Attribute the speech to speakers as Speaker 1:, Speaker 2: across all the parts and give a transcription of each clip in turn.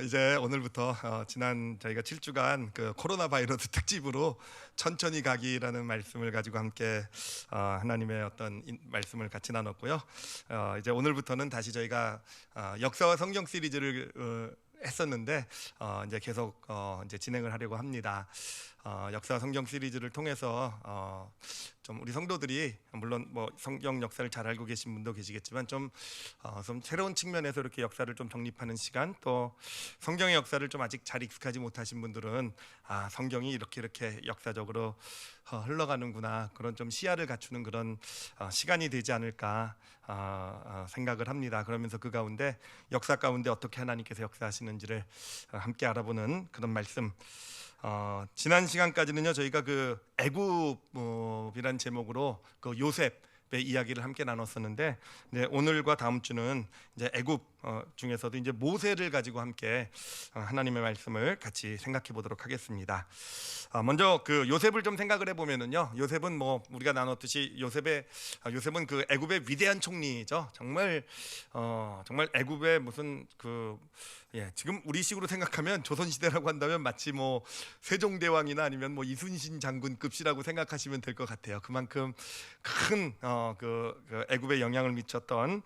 Speaker 1: 이제 오늘부터 지난 저희가 7주간 그 코로나 바이러스 특집으로 천천히 가기라는 말씀을 가지고 함께 하나님의 어떤 말씀을 같이 나눴고요. 이제 오늘부터는 다시 저희가 역사와 성경 시리즈를 했었는데 이제 계속 이제 진행을 하려고 합니다. 역사 성경 시리즈를 통해서 좀 우리 성도들이 물론 뭐 성경 역사를 잘 알고 계신 분도 계시겠지만 좀 새로운 측면에서 이렇게 역사를 좀 정립하는 시간, 또 성경의 역사를 좀 아직 잘 익숙하지 못하신 분들은 성경이 이렇게 역사적으로 흘러가는구나, 그런 좀 시야를 갖추는 그런 시간이 되지 않을까 생각을 합니다. 그러면서 그 가운데 역사 가운데 어떻게 하나님께서 역사하시는지를 함께 알아보는 그런 말씀. 지난 시간까지는요 저희가 그 애굽이란 제목으로 그 요셉의 이야기를 함께 나눴었는데, 오늘과 다음 주는 이제 애굽 중에서도 이제 모세를 가지고 함께 하나님의 말씀을 같이 생각해 보도록 하겠습니다. 먼저 그 요셉을 좀 생각을 해보면은요, 요셉은 뭐 우리가 나눴듯이 요셉은 그 애굽의 위대한 총리죠. 정말 애굽의 무슨 지금 우리식으로 생각하면 조선시대라고 한다면 마치 뭐 세종대왕이나 아니면 뭐 이순신 장군급이라고 생각하시면 될 것 같아요. 그만큼 큰 애굽에 영향을 미쳤던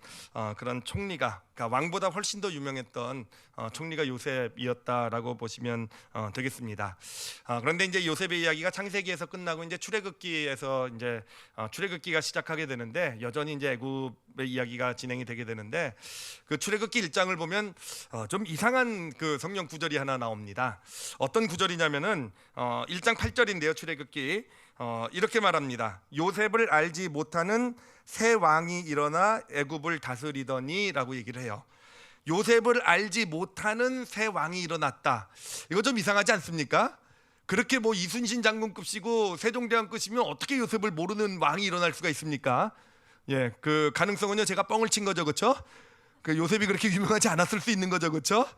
Speaker 1: 그런 총리가, 그러니까 왕보다 훨씬 더 유명했던 총리가 요셉이었다라고 보시면 되겠습니다. 그런데 이제 요셉의 이야기가 창세기에서 끝나고 이제 출애굽기에서 이제 출애굽기가 시작하게 되는데, 여전히 이제 애굽의 이야기가 진행이 되게 되는데, 그 출애굽기 1장을 보면 좀 이상한 그 성경 구절이 하나 나옵니다. 어떤 구절이냐면은 1장 8절인데요. 출애굽기 이렇게 말합니다. 요셉을 알지 못하는 새 왕이 일어나 애굽을 다스리더니라고 얘기를 해요. 요셉을 알지 못하는 새 왕이 일어났다. 이거 좀 이상하지 않습니까? 그렇게 뭐 이순신 장군급이고 세종대왕급이면 어떻게 요셉을 모르는 왕이 일어날 수가 있습니까? 그 가능성은요 제가 뻥을 친 거죠, 그렇죠? 그 요셉이 그렇게 유명하지 않았을 수 있는 거죠, 그렇죠?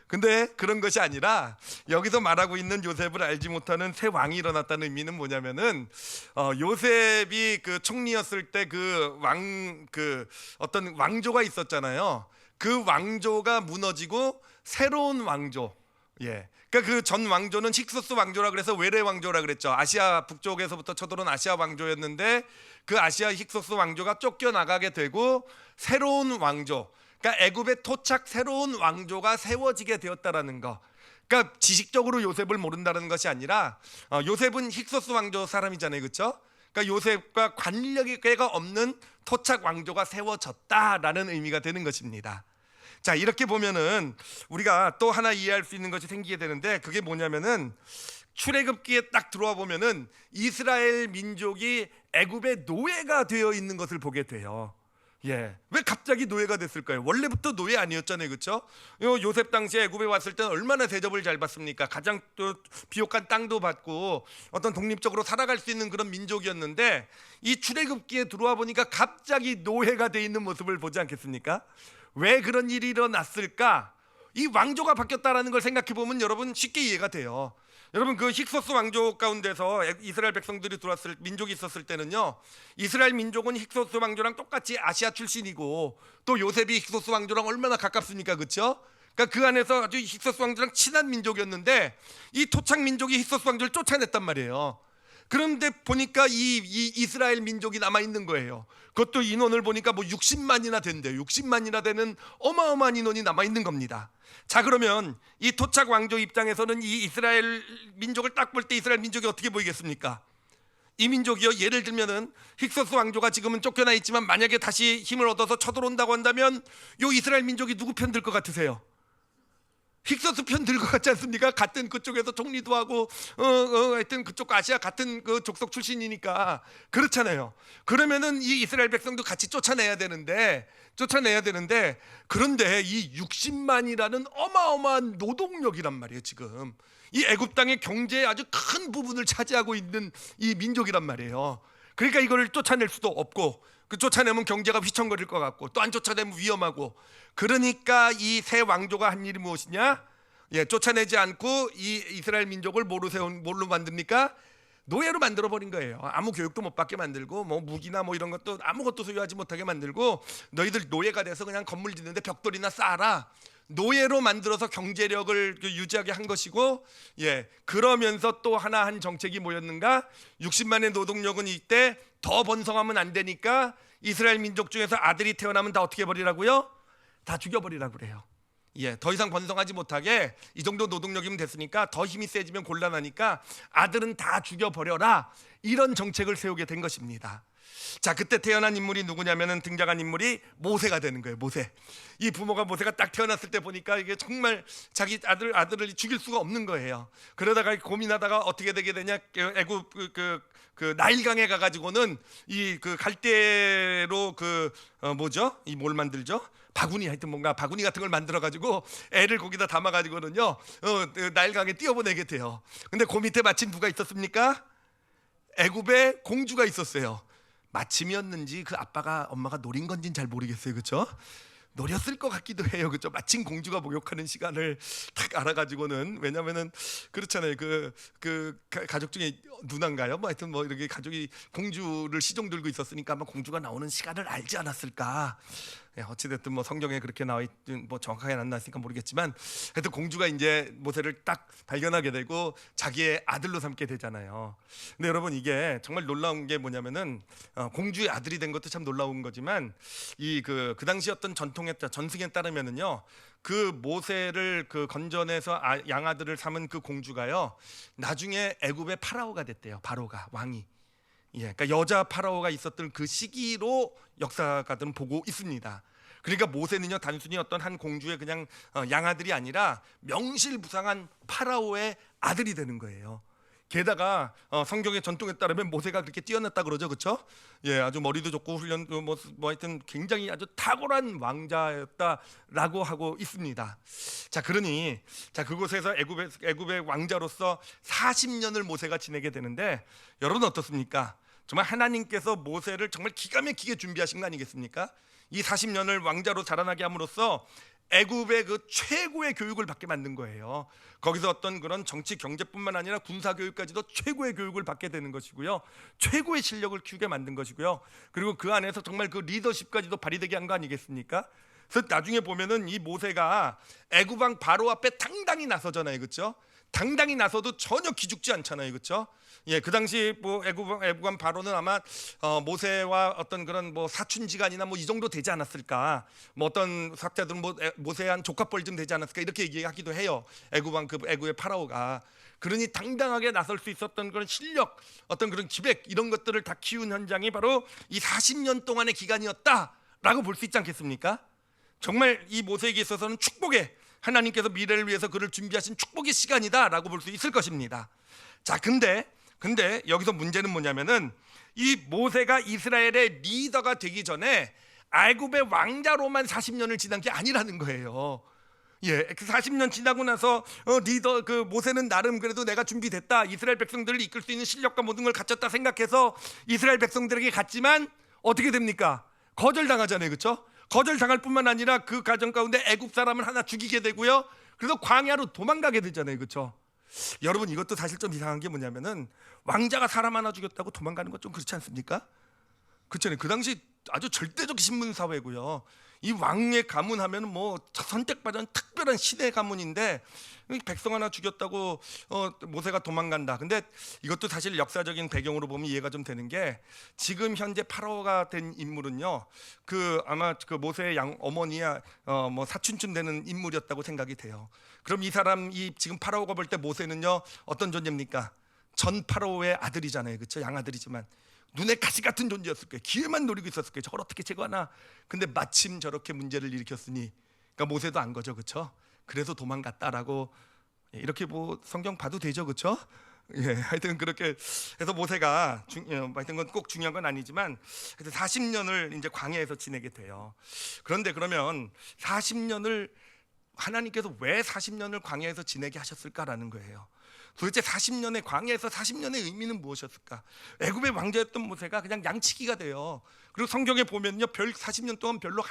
Speaker 1: 근데 그런 것이 아니라 여기서 말하고 있는 요셉을 알지 못하는 새 왕이 일어났다는 의미는 뭐냐면은 요셉이 그 총리였을 때 어떤 왕조가 있었잖아요. 그 왕조가 무너지고 새로운 왕조, 그러니까 그 전 왕조는 힉소스 왕조라 그래서 외래 왕조라 그랬죠. 아시아 북쪽에서부터 쳐들어온 아시아 왕조였는데 그 아시아 힉소스 왕조가 쫓겨나가게 되고 새로운 왕조, 그러니까 애굽에 토착 새로운 왕조가 세워지게 되었다라는 거. 그러니까 지식적으로 요셉을 모른다는 것이 아니라 요셉은 힉소스 왕조 사람이잖아요, 그렇죠? 그러니까 요셉과 관력이 꾀가 없는 토착 왕조가 세워졌다라는 의미가 되는 것입니다. 자, 이렇게 보면은 우리가 또 하나 이해할 수 있는 것이 생기게 되는데, 그게 뭐냐면은 출애굽기에 딱 들어와 보면은 이스라엘 민족이 애굽의 노예가 되어 있는 것을 보게 돼요. 왜 갑자기 노예가 됐을까요? 원래부터 노예 아니었잖아요, 그렇죠? 요셉 당시에 애굽에 왔을 때는 얼마나 대접을 잘 받습니까? 가장 또 비옥한 땅도 받고 어떤 독립적으로 살아갈 수 있는 그런 민족이었는데, 이 출애굽기에 들어와 보니까 갑자기 노예가 돼 있는 모습을 보지 않겠습니까? 왜 그런 일이 일어났을까? 이 왕조가 바뀌었다라는 걸 생각해 보면 여러분 쉽게 이해가 돼요. 여러분 그 힉소스 왕조 가운데서 이스라엘 백성들이 들어왔을 민족이 있었을 때는요, 이스라엘 민족은 힉소스 왕조랑 똑같이 아시아 출신이고, 또 요셉이 힉소스 왕조랑 얼마나 가깝습니까, 그렇죠? 그러니까 그 안에서 아주 힉소스 왕조랑 친한 민족이었는데 이 토착 민족이 힉소스 왕조를 쫓아냈단 말이에요. 그런데 보니까 이 이스라엘 민족이 남아 있는 거예요. 그것도 인원을 보니까 뭐 60만이나 된대요. 60만이나 되는 어마어마한 인원이 남아 있는 겁니다. 자, 그러면 이 토착 왕조 입장에서는 이 이스라엘 민족을 딱 볼 때 이스라엘 민족이 어떻게 보이겠습니까? 이 민족이요, 예를 들면은 힉소스 왕조가 지금은 쫓겨나 있지만 만약에 다시 힘을 얻어서 쳐들어온다고 한다면 요 이스라엘 민족이 누구 편 들 것 같으세요? 힉소스 편 들 것 같지 않습니까? 같은 그쪽에서 총리도 하고 하여튼 그쪽 아시아 같은 그 족속 출신이니까 그렇잖아요. 그러면은 이 이스라엘 백성도 같이 쫓아내야 되는데 그런데 이 60만이라는 어마어마한 노동력이란 말이에요. 지금 이 애굽 땅의 경제의 아주 큰 부분을 차지하고 있는 이 민족이란 말이에요. 그러니까 이걸 쫓아낼 수도 없고, 그 쫓아내면 경제가 휘청거릴 것 같고, 또 안 쫓아내면 위험하고, 그러니까 이 새 왕조가 한 일이 무엇이냐? 쫓아내지 않고 이 이스라엘 민족을 뭘로 만듭니까? 노예로 만들어 버린 거예요. 아무 교육도 못 받게 만들고, 뭐 무기나 뭐 이런 것도 아무것도 소유하지 못하게 만들고, 너희들 노예가 돼서 그냥 건물 짓는데 벽돌이나 쌓아라. 노예로 만들어서 경제력을 유지하게 한 것이고, 그러면서 또 하나 한 정책이 뭐였는가? 60만의 노동력은 이때 더 번성하면 안 되니까 이스라엘 민족 중에서 아들이 태어나면 다 어떻게 해버리라고요? 다 죽여버리라고 그래요. 더 이상 번성하지 못하게 이 정도 노동력이면 됐으니까 더 힘이 세지면 곤란하니까 아들은 다 죽여버려라, 이런 정책을 세우게 된 것입니다. 자, 그때 태어난 인물이 누구냐면은 등장한 인물이 모세가 되는 거예요. 모세. 이 부모가 모세가 딱 태어났을 때 보니까 이게 정말 자기 아들을 죽일 수가 없는 거예요. 그러다가 고민하다가 어떻게 되게 되냐? 애굽 그 나일강에 가가지고는 이 그 갈대로 뭐죠? 이 뭘 만들죠? 바구니, 하여튼 뭔가 바구니 같은 걸 만들어 가지고 애를 거기다 담아 가지고는요 나일강에 띄워보내게 돼요. 근데 그 밑에 마침 누가 있었습니까? 애굽에 공주가 있었어요. 마침이었는지 그 아빠가 엄마가 노린 건지는 잘 모르겠어요. 그렇죠? 노렸을 것 같기도 해요. 그렇죠? 마침 공주가 목욕하는 시간을 딱 알아가지고는, 왜냐면은 그렇잖아요. 그 가족 중에 누나인가요? 뭐 하여튼 뭐 이렇게 가족이 공주를 시종 들고 있었으니까 아마 공주가 나오는 시간을 알지 않았을까. 어찌됐든 뭐 성경에 그렇게 나와 있든 뭐 정확하게 안 나왔으니까 모르겠지만, 하여튼 공주가 이제 모세를 딱 발견하게 되고 자기의 아들로 삼게 되잖아요. 근데 여러분, 이게 정말 놀라운 게 뭐냐면은 공주의 아들이 된 것도 참 놀라운 거지만, 그 당시 어떤 전승에 따르면은요, 그 모세를 건져내서 양아들을 삼은 그 공주가요, 나중에 애굽의 파라오가 됐대요. 바로가, 왕이. 그러니까 여자 파라오가 있었던 그 시기로 역사가들은 보고 있습니다. 그러니까 모세는요, 단순히 어떤 한 공주의 그냥 양아들이 아니라 명실부상한 파라오의 아들이 되는 거예요. 게다가 성경의 전통에 따르면 모세가 그렇게 뛰어났다 그러죠, 그렇죠? 아주 머리도 좋고 훈련도 뭐 하여튼 굉장히 아주 탁월한 왕자였다라고 하고 있습니다. 자, 그러니 그곳에서 애굽의 왕자로서 40년을 모세가 지내게 되는데, 여러분 어떻습니까? 정말 하나님께서 모세를 정말 기가 막히게 준비하신 거 아니겠습니까? 이 40년을 왕자로 자라나게 함으로써 애굽의 그 최고의 교육을 받게 만든 거예요. 거기서 어떤 그런 정치 경제뿐만 아니라 군사 교육까지도 최고의 교육을 받게 되는 것이고요, 최고의 실력을 키우게 만든 것이고요, 그리고 그 안에서 정말 그 리더십까지도 발휘되게 한 거 아니겠습니까? 그래서 나중에 보면은 이 모세가 애굽 왕 바로 앞에 당당히 나서잖아요, 그렇죠? 당당히 나서도 전혀 기죽지 않잖아요, 그렇죠? 그 당시 뭐 애굽 왕 바로는 아마 모세와 어떤 그런 뭐 사춘지간이나 뭐 이 정도 되지 않았을까? 뭐 어떤 학자들은 뭐 모세의 한 조카뻘 좀 되지 않았을까? 이렇게 얘기하기도 해요. 애굽 왕 애굽의 파라오가. 그러니 당당하게 나설 수 있었던 그런 실력, 어떤 그런 기백, 이런 것들을 다 키운 현장이 바로 이 40년 동안의 기간이었다라고 볼 수 있지 않겠습니까? 정말 이 모세에게 있어서는 축복의, 하나님께서 미래를 위해서 그를 준비하신 축복의 시간이다라고 볼 수 있을 것입니다. 자, 근데 여기서 문제는 뭐냐면은, 이 모세가 이스라엘의 리더가 되기 전에 애굽의 왕자로만 40년을 지난 게 아니라는 거예요. 그 40년 지나고 나서 리더 모세는 나름 그래도 내가 준비됐다, 이스라엘 백성들을 이끌 수 있는 실력과 모든 걸 갖췄다 생각해서 이스라엘 백성들에게 갔지만 어떻게 됩니까? 거절당하잖아요, 그렇죠? 거절당할 뿐만 아니라 그 가정 가운데 애굽 사람을 하나 죽이게 되고요, 그래서 광야로 도망가게 되잖아요, 그렇죠? 여러분, 이것도 사실 좀 이상한 게 뭐냐면은, 왕자가 사람 하나 죽였다고 도망가는 건 좀 그렇지 않습니까? 그렇잖아요. 그 당시 아주 절대적 신분 사회고요, 이 왕의 가문하면은 뭐 선택받은 특별한 신의 가문인데, 백성 하나 죽였다고 모세가 도망간다. 근데 이것도 사실 역사적인 배경으로 보면 이해가 좀 되는 게, 지금 현재 파라오가 된 인물은요, 아마 모세의 어머니야 뭐 사촌쯤 되는 인물이었다고 생각이 돼요. 그럼 이 지금 파라오가 볼 때 모세는요 어떤 존재입니까? 전 파라오의 아들이잖아요, 그렇죠? 양아들이지만 눈에 가시 같은 존재였을 거예요. 기회만 노리고 있었을 거예요. 저걸 어떻게 제거하나. 근데 마침 저렇게 문제를 일으켰으니, 그러니까 모세도 안 거죠, 그렇죠? 그래서 도망갔다라고 이렇게 뭐 성경 봐도 되죠, 그렇죠? 하여튼 그렇게 해서 모세가 하여튼 건 꼭 중요한 건 아니지만, 하여튼 40년을 이제 광야에서 지내게 돼요. 그런데 그러면 40년을 하나님께서 왜 40년을 광야에서 지내게 하셨을까라는 거예요. 도대체 40년의 광야에서 40년의 의미는 무엇이었을까? 애굽의 왕자였던 모세가 그냥 양치기가 돼요. 그리고 성경에 보면요, 40년 동안 별로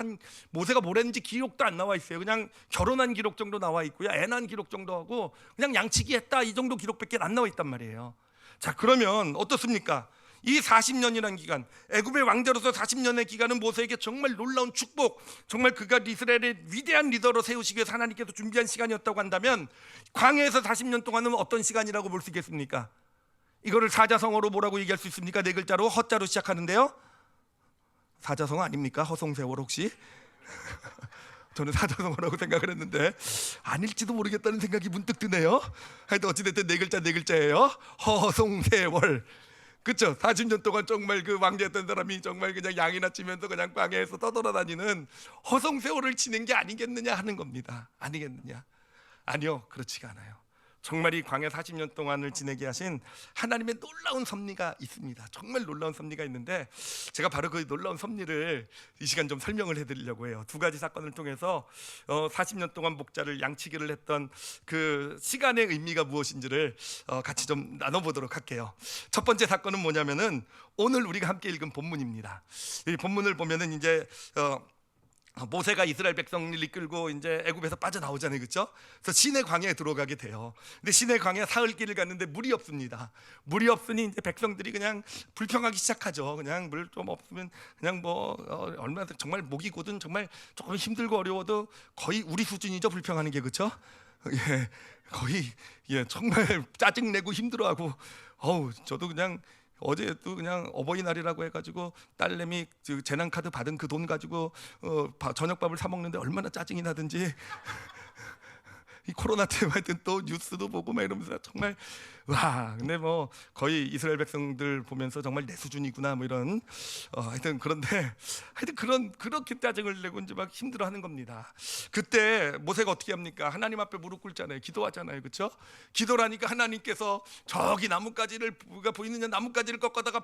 Speaker 1: 모세가 뭘 했는지 기록도 안 나와 있어요. 그냥 결혼한 기록 정도 나와 있고요, 애 낳은 기록 정도 하고 그냥 양치기 했다, 이 정도 기록밖에 안 나와 있단 말이에요. 자, 그러면 어떻습니까? 이 40년이라는 기간, 애굽의 왕자로서 40년의 기간은 모세에게 정말 놀라운 축복, 정말 그가 이스라엘의 위대한 리더로 세우시기 위해서 하나님께서 준비한 시간이었다고 한다면 광야에서 40년 동안은 어떤 시간이라고 볼 수 있겠습니까? 이거를 사자성어로 뭐라고 얘기할 수 있습니까? 네 글자로 허자로 시작하는데요, 사자성어 아닙니까? 허송세월 혹시? 저는 사자성어라고 생각을 했는데 아닐지도 모르겠다는 생각이 문득 드네요. 하여튼 어찌됐든 네 글자예요. 허송세월. 그렇죠? 40년 동안 정말 그 왕자였던 사람이 정말 그냥 양이나 치면서 그냥 광야에서 떠돌아다니는 허송세월을 지낸 게 아니겠느냐 하는 겁니다. 아니겠느냐? 아니요, 그렇지가 않아요. 정말 이 광야 40년 동안을 지내게 하신 하나님의 놀라운 섭리가 있습니다. 정말 놀라운 섭리가 있는데 제가 바로 그 놀라운 섭리를 이 시간 좀 설명을 해드리려고 해요. 두 가지 사건을 통해서 40년 동안 목자를 양치기를 했던 그 시간의 의미가 무엇인지를 같이 좀 나눠보도록 할게요. 첫 번째 사건은 뭐냐면은 오늘 우리가 함께 읽은 본문입니다. 이 본문을 보면은 이제 모세가 이스라엘 백성을 이끌고 이제 애굽에서 빠져나오잖아요, 그렇죠? 그래서 시내 광야에 들어가게 돼요. 근데 시내 광야 사흘길을 갔는데 물이 없습니다. 물이 없으니 이제 백성들이 그냥 불평하기 시작하죠. 그냥 물 좀 없으면 그냥 뭐 얼마나 정말 목이 곧은 정말 조금 힘들고 어려워도 거의 우리 수준이죠, 불평하는 게, 그렇죠? 예, 거의 정말 짜증내고 힘들어하고 저도 그냥 어제도 그냥 어버이날이라고 해가지고 딸내미 재난카드 받은 그 돈 가지고 저녁밥을 사 먹는데 얼마나 짜증이 나든지 이 코로나 때문에 하여튼 또 뉴스도 보고 막 이러면서 정말 근데 뭐 거의 이스라엘 백성들 보면서 정말 내 수준이구나 뭐 이런 하여튼 그렇게 짜증을 내고 이제 막 힘들어하는 겁니다. 그때 모세가 어떻게 합니까? 하나님 앞에 무릎 꿇잖아요. 기도하잖아요, 그렇죠? 기도를 하니까 하나님께서 저기 나뭇가지를 보이느냐 나뭇가지를 꺾어다가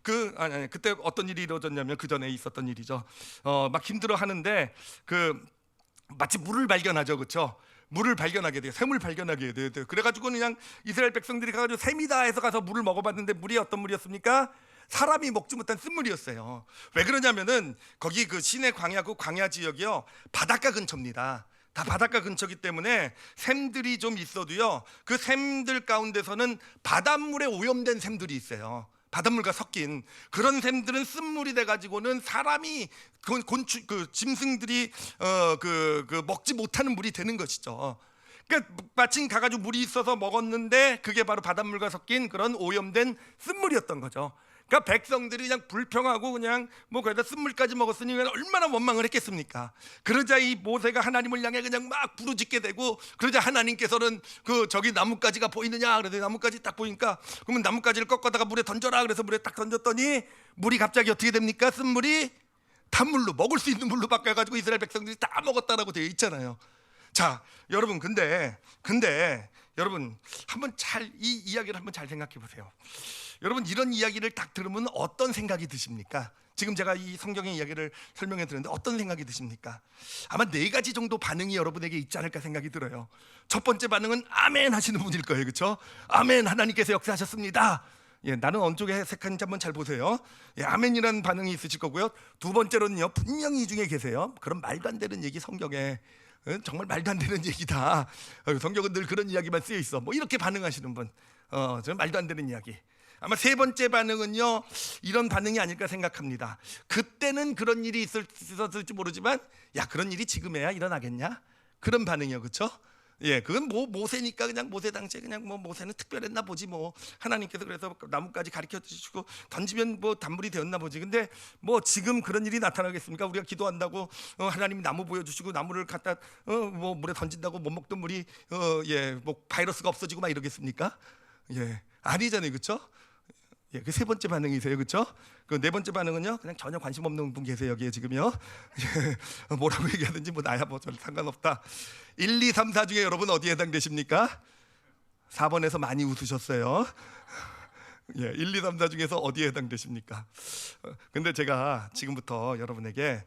Speaker 1: 그때 어떤 일이 이루어졌냐면 그 전에 있었던 일이죠. 막 힘들어하는데 마치 물을 발견하죠, 그렇죠? 물을 발견하게 돼요. 샘을 발견하게 돼요. 그래가지고 그냥 이스라엘 백성들이 가가지고 샘이다 해서 가서 물을 먹어봤는데 물이 어떤 물이었습니까? 사람이 먹지 못한 쓴물이었어요. 왜 그러냐면은 거기 그 시내 광야, 그 광야 지역이요, 바닷가 근처입니다. 다 바닷가 근처기 때문에 샘들이 좀 있어도요, 그 샘들 가운데서는 바닷물에 오염된 샘들이 있어요. 바닷물과 섞인 그런 샘들은 쓴물이 돼가지고는 사람이 짐승들이 먹지 못하는 물이 되는 것이죠. 그러니까 마침 가가지고 물이 있어서 먹었는데 그게 바로 바닷물과 섞인 그런 오염된 쓴물이었던 거죠. 그러니까 백성들이 그냥 불평하고 그냥 뭐 거기다 쓴물까지 먹었으니 얼마나 원망을 했겠습니까? 그러자 이 모세가 하나님을 향해 그냥 막 부르짖게 되고, 그러자 하나님께서는 저기 나뭇가지가 보이느냐? 그래서 나뭇가지 딱 보니까 그러면 나뭇가지를 꺾어다가 물에 던져라. 그래서 물에 딱 던졌더니 물이 갑자기 어떻게 됩니까? 쓴물이 단물로, 먹을 수 있는 물로 바뀌어가지고 이스라엘 백성들이 다 먹었다라고 되어 있잖아요. 자, 여러분 근데 여러분 한번 이 이야기를 한번 잘 생각해 보세요. 여러분 이런 이야기를 딱 들으면 어떤 생각이 드십니까? 지금 제가 이 성경의 이야기를 설명해 드렸는데 어떤 생각이 드십니까? 아마 네 가지 정도 반응이 여러분에게 있지 않을까 생각이 들어요. 첫 번째 반응은 아멘 하시는 분일 거예요, 그렇죠? 아멘, 하나님께서 역사하셨습니다. 나는 어느 쪽에 해석하는지 한번 잘 보세요. 아멘이라는 반응이 있으실 거고요. 두 번째로는요, 분명히 이 중에 계세요. 그런 말도 안 되는 얘기 성경에 정말 말도 안 되는 얘기다. 성경은 늘 그런 이야기만 쓰여 있어. 뭐 이렇게 반응하시는 분, 저는 말도 안 되는 이야기. 아마 세 번째 반응은요, 이런 반응이 아닐까 생각합니다. 그때는 그런 일이 있었을지 모르지만 그런 일이 지금에야 일어나겠냐? 그런 반응이요, 그렇죠? 그건 뭐 모세니까 그냥 모세 당시에 그냥 뭐 모세는 특별했나 보지, 뭐 하나님께서 그래서 나뭇가지 가르쳐 주시고 던지면 뭐 단물이 되었나 보지. 근데 뭐 지금 그런 일이 나타나겠습니까? 우리가 기도한다고 하나님이 나무 보여주시고 나무를 갖다 뭐 물에 던진다고 못 먹던 물이 뭐 바이러스가 없어지고 막 이러겠습니까? 아니잖아요, 그렇죠? 그 세 번째 반응이세요, 그렇죠? 그 네 번째 반응은요, 그냥 전혀 관심 없는 분 계세요, 여기에 지금요. 뭐라고 얘기하든지 뭐 나야 뭐 별 상관없다. 1, 2, 3, 4 중에 여러분 어디에 해당되십니까? 4번에서 많이 웃으셨어요. 1, 2, 3, 4 중에서 어디에 해당되십니까? 근데 제가 지금부터 여러분에게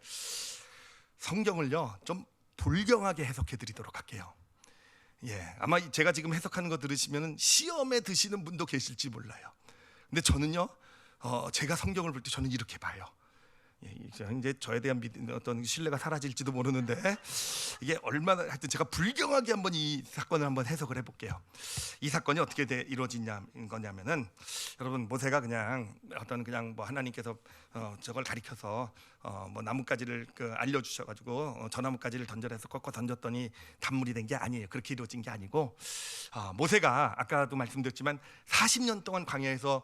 Speaker 1: 성경을요 좀 불경하게 해석해 드리도록 할게요. 아마 제가 지금 해석하는 거 들으시면 시험에 드시는 분도 계실지 몰라요. 근데 저는요, 제가 성경을 볼 때 저는 이렇게 봐요. 이제 저에 대한 어떤 신뢰가 사라질지도 모르는데, 이게 얼마나 하여튼 제가 불경하게 한번 이 사건을 한번 해석을 해볼게요. 이 사건이 어떻게 거냐면은, 여러분, 모세가 그냥 그냥 뭐 하나님께서 저걸 가리켜서 뭐 나뭇가지를 알려주셔가지고 저 나뭇가지를 던져라 해서 꺾어 던졌더니 단물이 된 게 아니에요. 그렇게 이루어진 게 아니고, 모세가 아까도 말씀드렸지만 40년 동안 광야에서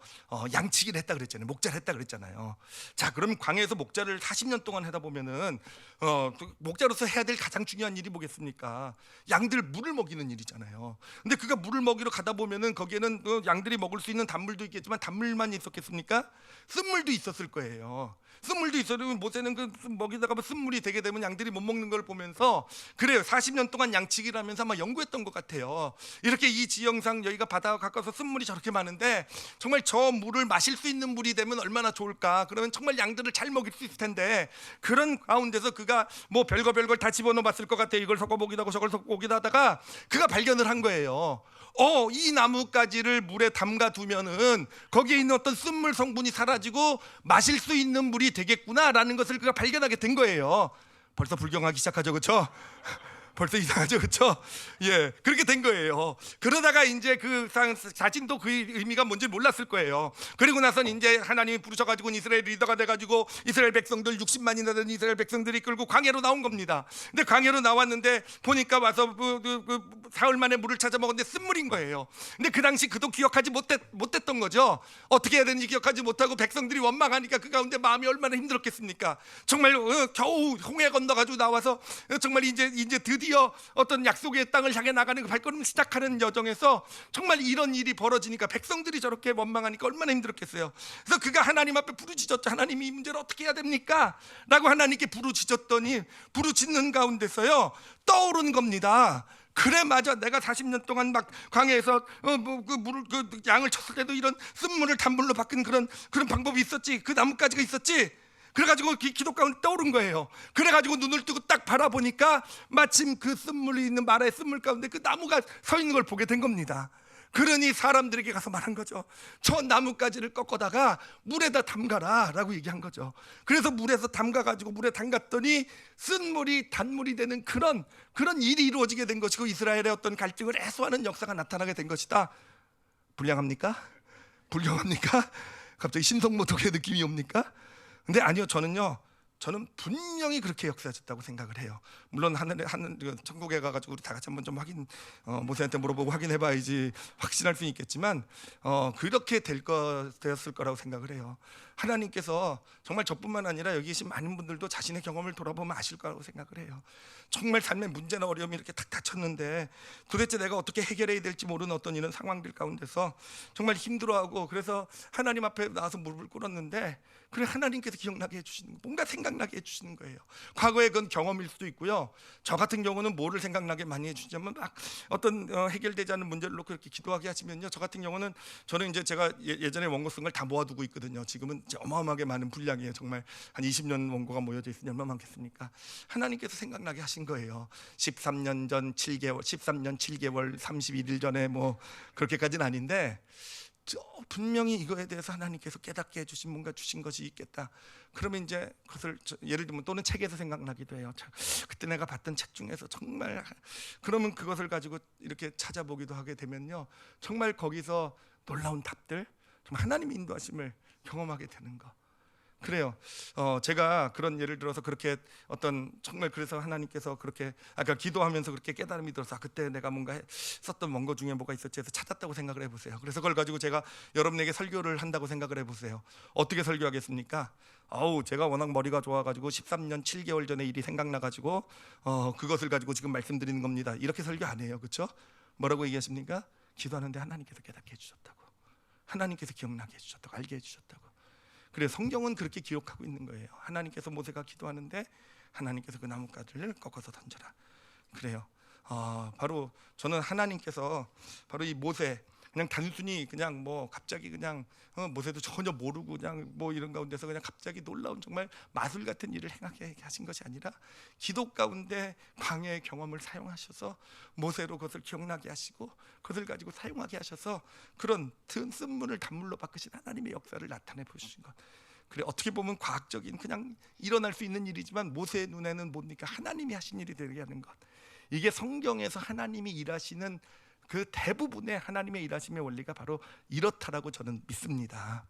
Speaker 1: 양치기를 했다 그랬잖아요. 목자를 했다 그랬잖아요. 자, 그럼 광야에서 목자를 40년 동안 하다 보면은 목자로서 해야 될 가장 중요한 일이 뭐겠습니까? 양들 물을 먹이는 일이잖아요. 근데 그가 물을 먹이러 가다 보면은 거기에는 양들이 먹을 수 있는 단물도 있겠지만 단물만 있었겠습니까? 쓴물도 있었을 거예요. 쓴물도 있어도 모세는 그 먹이다가 쓴물이 되게 되면 양들이 못 먹는 걸 보면서, 그래요, 40년 동안 양치기를 하면서 아마 연구했던 것 같아요. 이렇게 이 지형상 여기가 바다와 가까워서 쓴물이 저렇게 많은데 정말 저 물을 마실 수 있는 물이 되면 얼마나 좋을까. 그러면 정말 양들을 잘 먹일 수 있을 텐데, 그런 가운데서 그가 뭐 별걸 다 집어넣어 봤을 것 같아요. 이걸 섞어보기도 하고 저걸 섞어보기도 하다가 그가 발견을 한 거예요. 이 나뭇가지를 물에 담가 두면은 거기에 있는 어떤 쓴물 성분이 사라지고 마실 수 있는 물이 되겠구나라는 것을 그가 발견하게 된 거예요. 벌써 불경하기 시작하죠, 그렇죠? 벌써 이상하죠, 그렇죠? 예, 그렇게 된 거예요. 그러다가 이제 그 자신도 그 의미가 뭔지 몰랐을 거예요. 그리고 나선 이제 하나님이 부르셔가지고 이스라엘 리더가 돼가지고 이스라엘 백성들 60만이나 되는 이스라엘 백성들이 끌고 광야로 나온 겁니다. 근데 광야로 나왔는데 보니까 와서 사흘 만에 물을 찾아 먹었는데 쓴물인 거예요. 근데 그 당시 그도 기억하지 못했던 거죠. 어떻게 해야 되는지 기억하지 못하고 백성들이 원망하니까 그 가운데 마음이 얼마나 힘들었겠습니까? 정말 겨우 홍해 건너가지고 나와서 정말 이제 드디어 어떤 약속의 땅을 향해 나가는 그 발걸음을 시작하는 여정에서 정말 이런 일이 벌어지니까 백성들이 저렇게 원망하니까 얼마나 힘들었겠어요. 그래서 그가 하나님 앞에 부르짖었죠. 하나님, 이 문제를 어떻게 해야 됩니까? 라고 하나님께 부르짖었더니 부르짖는 가운데서요 떠오른 겁니다. 그래, 맞아, 내가 40년 동안 막 광야에서 양을 쳤을 때도 이런 쓴물을 단물로 바꾼 그런 방법이 있었지. 그 나뭇가지가 있었지. 그래가지고 기도 가운데 떠오른 거예요. 그래가지고 눈을 뜨고 딱 바라보니까 마침 그 쓴물이 있는 마라의 쓴물 가운데 그 나무가 서 있는 걸 보게 된 겁니다. 그러니 사람들에게 가서 말한 거죠. 저 나뭇가지를 꺾어다가 물에다 담가라 라고 얘기한 거죠. 그래서 물에서 담가가지고 물에 담갔더니 쓴물이 단물이 되는 그런 일이 이루어지게 된 것이고, 이스라엘의 어떤 갈등을 해소하는 역사가 나타나게 된 것이다. 불량합니까? 갑자기 신성모독의 느낌이 옵니까? 근데 아니요, 저는 분명히 그렇게 역사졌다고 생각을 해요. 물론 천국에 가가지고 우리 다 같이 한번 좀 모세한테 물어보고 확인해봐야지 확신할 수는 있겠지만 그렇게 되었을 거라고 생각을 해요. 하나님께서 정말 저뿐만 아니라 여기 계신 많은 분들도 자신의 경험을 돌아보면 아실 거라고 생각을 해요. 정말 삶의 문제나 어려움이 이렇게 탁 닥쳤는데 도대체 내가 어떻게 해결해야 될지 모르는 어떤 이런 상황들 가운데서 정말 힘들어하고, 그래서 하나님 앞에 나와서 무릎을 꿇었는데, 그래, 하나님께서 기억나게 해주시는, 뭔가 생각나게 해주시는 거예요. 과거의 그건 경험일 수도 있고요. 저 같은 경우는 뭐를 생각나게 많이 해주냐면 막 어떤 해결되지 않는 문제를 놓고 이렇게 기도하게 하시면요, 저 같은 경우는 저는 이제 제가 예전에 원고 쓴 걸 다 모아두고 있거든요. 지금은 어마어마하게 많은 분량이에요. 정말 한 20년 원고가 모여져 있으니 얼마나 많겠습니까? 하나님께서 생각나게 하신 거예요. 13년 7개월 31일 전에 뭐 그렇게까지는 아닌데 분명히 이거에 대해서 하나님께서 깨닫게 해주신 뭔가 주신 것이 있겠다. 그러면 이제 그것을 예를 들면 또는 책에서 생각나기도 해요. 그때 내가 봤던 책 중에서 정말, 그러면 그것을 가지고 이렇게 찾아보기도 하게 되면요, 정말 거기서 놀라운 답들, 정말 하나님의 인도하심을 경험하게 되는 거. 그래요. 제가 그런 예를 들어서 그렇게 어떤 정말, 그래서 하나님께서 그렇게 아까 기도하면서 그렇게 깨달음이 들어서 그때 내가 뭔가 썼던 원고 중에 뭐가 있었지 해서 찾았다고 생각을 해보세요. 그래서 그걸 가지고 제가 여러분에게 설교를 한다고 생각을 해보세요. 어떻게 설교하겠습니까? 제가 워낙 머리가 좋아가지고 13년 7개월 전에 일이 생각나가지고 그것을 가지고 지금 말씀드리는 겁니다. 이렇게 설교 안 해요, 그렇죠? 뭐라고 얘기하십니까? 기도하는데 하나님께서 깨닫게 해주셨다고, 하나님께서 기억나게 해주셨다고, 알게 해주셨다고. 그래, 성경은 그렇게 기록하고 있는 거예요. 하나님께서 모세가 기도하는데 하나님께서 그 나뭇가지를 꺾어서 던져라. 그래요. 바로 저는 하나님께서 바로 이 모세, 그냥 단순히 그냥 뭐 갑자기 그냥 모세도 전혀 모르고 그냥 뭐 이런 가운데서 그냥 갑자기 놀라운 정말 마술 같은 일을 행하게 하신 것이 아니라 기도 가운데 광야의 경험을 사용하셔서 모세로 그것을 기억나게 하시고 그것을 가지고 사용하게 하셔서 그런 쓴물을 단물로 바꾸신 하나님의 역사를 나타내 보신 것. 그래, 어떻게 보면 과학적인 그냥 일어날 수 있는 일이지만 모세의 눈에는 뭡니까? 하나님이 하신 일이 되게 하는 것. 이게 성경에서 하나님이 일하시는 그 대부분의 하나님의 일하심의 원리가 바로 이렇다라고 저는 믿습니다.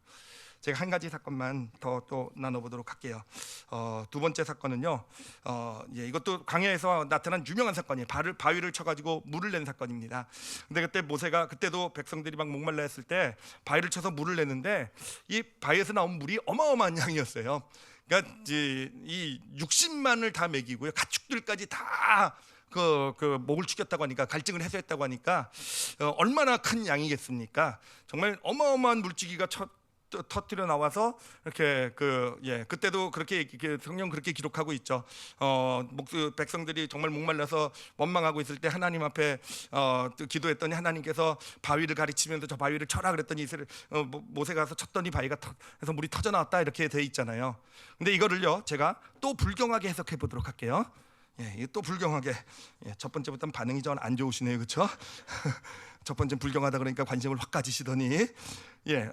Speaker 1: 제가 한 가지 사건만 더 또 나눠보도록 할게요. 두 번째 사건은요, 이것도 광야에서 나타난 유명한 사건이에요. 바위를 쳐가지고 물을 낸 사건입니다. 근데 그때 모세가, 그때도 백성들이 막 목말라 했을 때 바위를 쳐서 물을 내는데 이 바위에서 나온 물이 어마어마한 양이었어요. 그러니까 이 60만을 다 먹이고요, 가축들까지 다 그 목을 축였다고 하니까, 갈증을 해소했다고 하니까 얼마나 큰 양이겠습니까? 정말 어마어마한 물지기가 터뜨려 나와서 이렇게 그때도 그렇게 성경 그렇게 기록하고 있죠. 백성들이 정말 목말라서 원망하고 있을 때 하나님 앞에 기도했더니 하나님께서 바위를 가리치면서 저 바위를 쳐라 그랬더니 모세가 가서 쳤더니 바위가 해서 물이 터져 나왔다, 이렇게 돼 있잖아요. 근데 이거를요, 제가 또 불경하게 해석해 보도록 할게요. 또 불경하게. 첫 번째부터는 반응이 전 안 좋으시네요, 그렇죠? 첫 번째 불경하다 그러니까 관심을 확 가지시더니,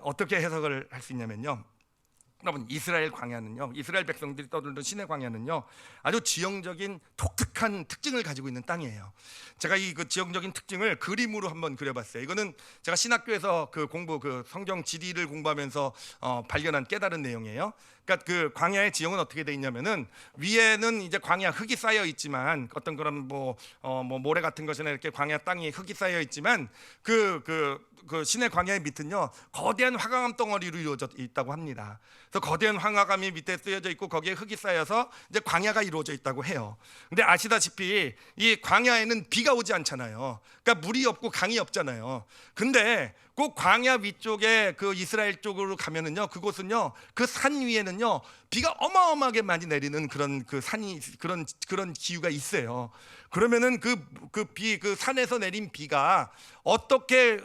Speaker 1: 어떻게 해석을 할 수 있냐면요, 여러분, 이스라엘 광야는요, 이스라엘 백성들이 떠들던 시내 광야는요, 아주 지형적인 독특한 특징을 가지고 있는 땅이에요. 제가 이 그 지형적인 특징을 그림으로 한번 그려봤어요. 이거는 제가 신학교에서 그 성경 지리를 공부하면서 발견한 깨달은 내용이에요. 그러니까 그 광야의 지형은 어떻게 돼 있냐면은, 위에는 이제 광야 흙이 쌓여 있지만, 어떤 그런 모래 같은 것이나 이렇게 광야 땅이 흙이 쌓여 있지만, 그 시내 광야의 밑은요, 거대한 화강암 덩어리로 이루어져 있다고 합니다. 그래서 거대한 화강암이 밑에 쓰여져 있고 거기에 흙이 쌓여서 이제 광야가 이루어져 있다고 해요. 근데 아시다시피 이 광야에는 비가 오지 않잖아요. 그러니까 물이 없고 강이 없잖아요. 근데 그 광야 위쪽에 그 이스라엘 쪽으로 가면은요, 그곳은요, 그 산 위에는요, 비가 어마어마하게 많이 내리는 그런 그 산이, 그런 기후가 있어요. 그러면은 그 산에서 내린 비가 어떻게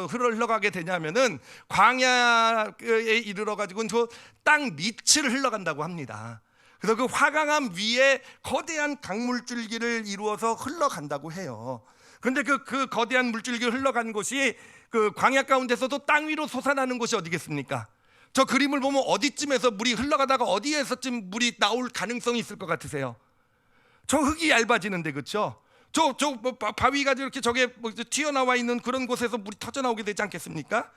Speaker 1: 흘러가게 되냐면은, 광야에 이르러 가지고 그 땅 밑을 흘러간다고 합니다. 그래서 그 화강암 위에 거대한 강물줄기를 이루어서 흘러간다고 해요. 그런데 그 거대한 물줄기가 흘러간 곳이 그 광야 가운데서도 땅 위로 솟아나는 곳이 어디겠습니까? 저 그림을 보면 어디쯤에서 물이 흘러가다가 어디에서쯤 물이 나올 가능성이 있을 것 같으세요? 저 흙이 얇아지는데, 그렇죠? 저 바위가 이렇게 저게 튀어나와 있는 그런 곳에서 물이 터져 나오게 되지 않겠습니까?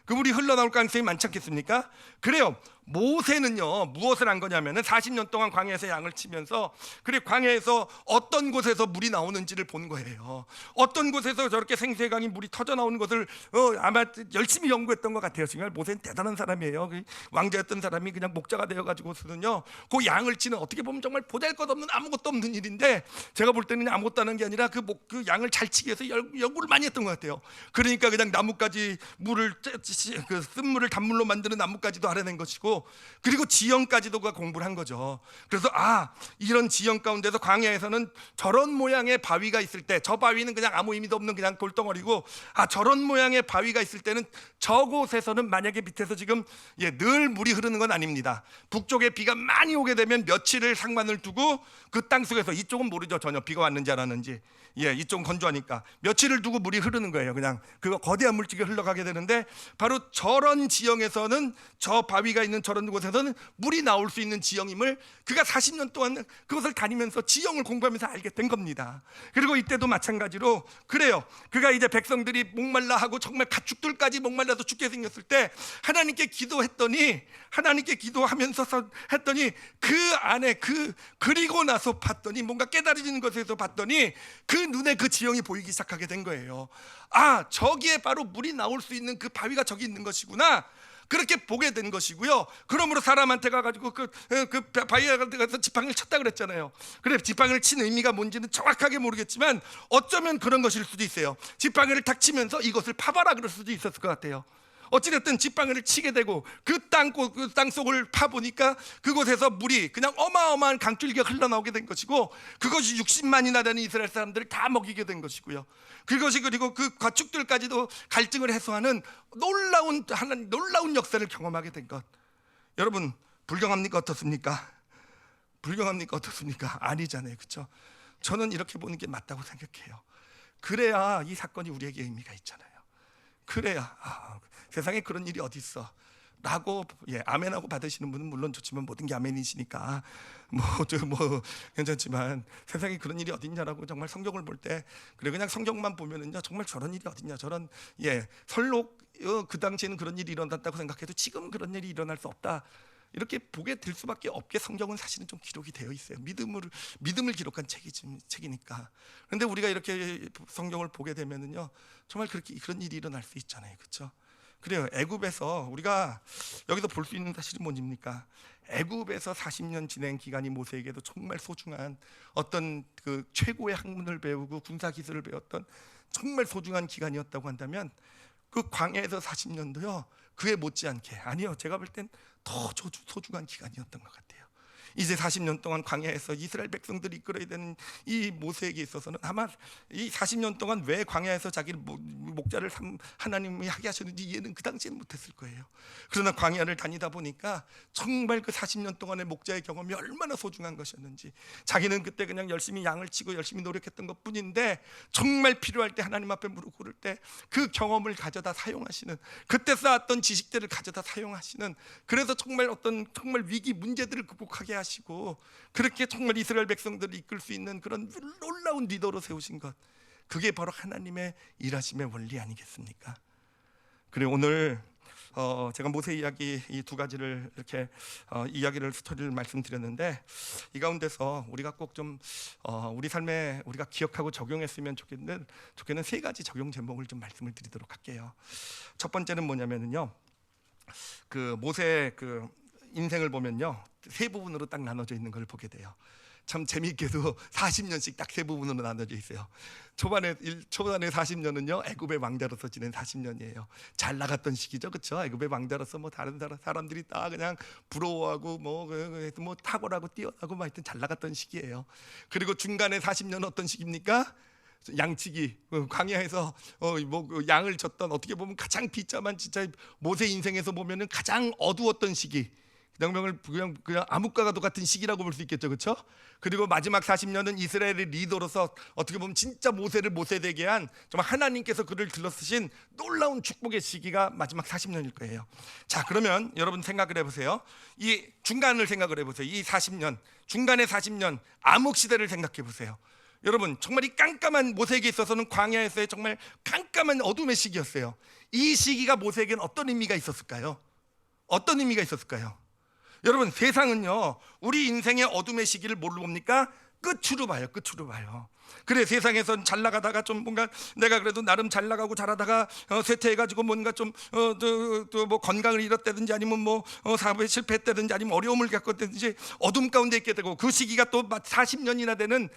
Speaker 1: 그 물이 흘러나올 가능성이 많지 않겠습니까? 그래요. 모세는요, 무엇을 한 거냐면은 40년 동안 광야에서 양을 치면서, 그래, 광야에서 어떤 곳에서 물이 나오는지를 본 거예요. 어떤 곳에서 저렇게 생수의 강이 물이 터져 나오는 것을 아마 열심히 연구했던 것 같아요. 정말 모세는 대단한 사람이에요. 왕자였던 사람이 그냥 목자가 되어가지고서는요, 그 양을 치는, 어떻게 보면 정말 보잘것없는 아무것도 없는 일인데, 제가 볼 때는 아무것도 하는 게 아니라 그 양을 잘 치기 위해서 연구를 많이 했던 것 같아요. 그러니까 그냥 나뭇가지 쓴물을 단물로 만드는 나뭇가지도 알아낸 것이고, 그리고 지형까지도 공부를 한 거죠. 그래서 이런 지형 가운데서 광야에서는 저런 모양의 바위가 있을 때, 저 바위는 그냥 아무 의미도 없는 그냥 돌덩어리고, 저런 모양의 바위가 있을 때는 저곳에서는 만약에 밑에서 지금 늘 물이 흐르는 건 아닙니다. 북쪽에 비가 많이 오게 되면 며칠을 상관을 두고 그 땅 속에서, 이쪽은 모르죠, 전혀 비가 왔는지 안 왔는지. 이쪽은 건조하니까 며칠을 두고 물이 흐르는 거예요. 그냥 그 거대한 물질이 흘러가게 되는데, 바로 저런 지형에서는, 저 바위가 있는 저런 곳에서는 물이 나올 수 있는 지형임을 그가 40년 동안 그것을 다니면서 지형을 공부하면서 알게 된 겁니다. 그리고 이때도 마찬가지로 그래요. 그가 이제 백성들이 목말라 하고 정말 가축들까지 목말라서 죽게 생겼을 때 하나님께 기도하면서 했더니, 그 안에 그리고 나서 봤더니, 뭔가 깨달아지는 것에서 봤더니 그 눈에 그 지형이 보이기 시작하게 된 거예요. 저기에 바로 물이 나올 수 있는 그 바위가 저기 있는 것이구나, 그렇게 보게 된 것이고요. 그러므로 사람한테 가가지고 그 바위에 가서 지팡이를 쳤다 그랬잖아요. 그래, 지팡이를 친 의미가 뭔지는 정확하게 모르겠지만 어쩌면 그런 것일 수도 있어요. 지팡이를 탁 치면서 이것을 파봐라 그럴 수도 있었을 것 같아요. 어찌됐든 지팡이를 치게 되고 그 땅 속을 파보니까 그곳에서 물이 그냥 어마어마한 강줄기가 흘러나오게 된 것이고, 그것이 60만이나 되는 이스라엘 사람들을 다 먹이게 된 것이고요. 그리고 그 가축들까지도 갈증을 해소하는 놀라운 역사를 경험하게 된 것. 여러분, 불경합니까? 어떻습니까? 불경합니까? 어떻습니까? 아니잖아요, 그렇죠? 저는 이렇게 보는 게 맞다고 생각해요. 그래야 이 사건이 우리에게 의미가 있잖아요. 그래야 세상에 그런 일이 어디 있어? 라고 아멘하고 받으시는 분은 물론 좋지만 모든 게 아멘이시니까 뭐 괜찮지만 세상에 그런 일이 어딨냐라고 정말 성경을 볼 때 그래 그냥 성경만 보면은요 정말 저런 일이 어딨냐 저런 설록 그 당시에는 그런 일이 일어났다고 생각해도 지금 그런 일이 일어날 수 없다 이렇게 보게 될 수밖에 없게 성경은 사실은 좀 기록이 되어 있어요. 믿음을 기록한 책이니까. 그런데 우리가 이렇게 성경을 보게 되면은요 정말 그런 일이 일어날 수 있잖아요, 그렇죠? 그래요. 애굽에서 우리가 여기서 볼 수 있는 사실이 뭡니까? 애굽에서 40년 지낸 기간이 모세에게도 정말 소중한 어떤 그 최고의 학문을 배우고 군사 기술을 배웠던 정말 소중한 기간이었다고 한다면 그 광야에서 40년도요 그에 못지않게 아니요 제가 볼 땐 더 소중한 기간이었던 것 같아요. 이제 40년 동안 광야에서 이스라엘 백성들이 이끌어야 되는 이 모세에게 있어서는 아마 이 40년 동안 왜 광야에서 자기를 목자를 하나님이 하게 하셨는지 이해는 그 당시에는 못했을 거예요. 그러나 광야를 다니다 보니까 정말 그 40년 동안의 목자의 경험이 얼마나 소중한 것이었는지 자기는 그때 그냥 열심히 양을 치고 열심히 노력했던 것뿐인데 정말 필요할 때 하나님 앞에 무릎 꿇을 때 그 경험을 가져다 사용하시는 그때 쌓았던 지식들을 가져다 사용하시는 그래서 정말 위기 문제들을 극복하게 하시고 그렇게 정말 이스라엘 백성들을 이끌 수 있는 그런 놀라운 리더로 세우신 것 그게 바로 하나님의 일하심의 원리 아니겠습니까? 그리고 오늘 제가 모세 이야기 이 두 가지를 이렇게 스토리를 말씀드렸는데 이 가운데서 우리가 꼭 좀 우리 삶에 우리가 기억하고 적용했으면 좋겠는 세 가지 적용 제목을 좀 말씀을 드리도록 할게요. 첫 번째는 뭐냐면요 그 모세의 그 인생을 보면요 세 부분으로 딱 나눠져 있는 걸 보게 돼요. 참 재미있게도 40년씩 딱 세 부분으로 나눠져 있어요. 초반에 40년은요 애굽의 왕자로서 지낸 40년이에요. 잘 나갔던 시기죠, 그렇죠? 애굽의 왕자로서 뭐 다른 사람들이 다 그냥 부러워하고 뭐 탁월하고 뛰어나고 막 하여튼 잘 나갔던 시기예요. 그리고 중간에 40년은 어떤 시기입니까? 양치기 광야에서 양을 쳤던 어떻게 보면 가장 비참한 진짜 모세 인생에서 보면은 가장 어두웠던 시기. 명명을 그냥 암흑과도 같은 시기라고 볼 수 있겠죠, 그렇죠? 그리고 마지막 40년은 이스라엘의 리더로서 어떻게 보면 진짜 모세를 모세되게 한 정말 하나님께서 그를 들러쓰신 놀라운 축복의 시기가 마지막 40년일 거예요. 자, 그러면 여러분 생각을 해보세요. 이 중간을 생각을 해보세요. 이 40년 중간의 40년 암흑 시대를 생각해 보세요. 여러분 정말 이 깜깜한 모세에게 있어서는 광야에서의 정말 깜깜한 어둠의 시기였어요. 이 시기가 모세에게는 어떤 의미가 있었을까요? 어떤 의미가 있었을까요? 여러분 세상은요 우리 인생의 어둠의 시기를 뭘로 봅니까? 끝으로 봐요. 그래 세상에선 잘 나가다가 좀 뭔가 내가 그래도 나름 잘 나가고 잘하다가 쇠퇴해가지고 뭔가 좀 뭐 건강을 잃었다든지 아니면 뭐 사업에 실패했다든지 아니면 어려움을 겪었다든지 어둠 가운데 있게 되고 그 시기가 또 40년이나 되는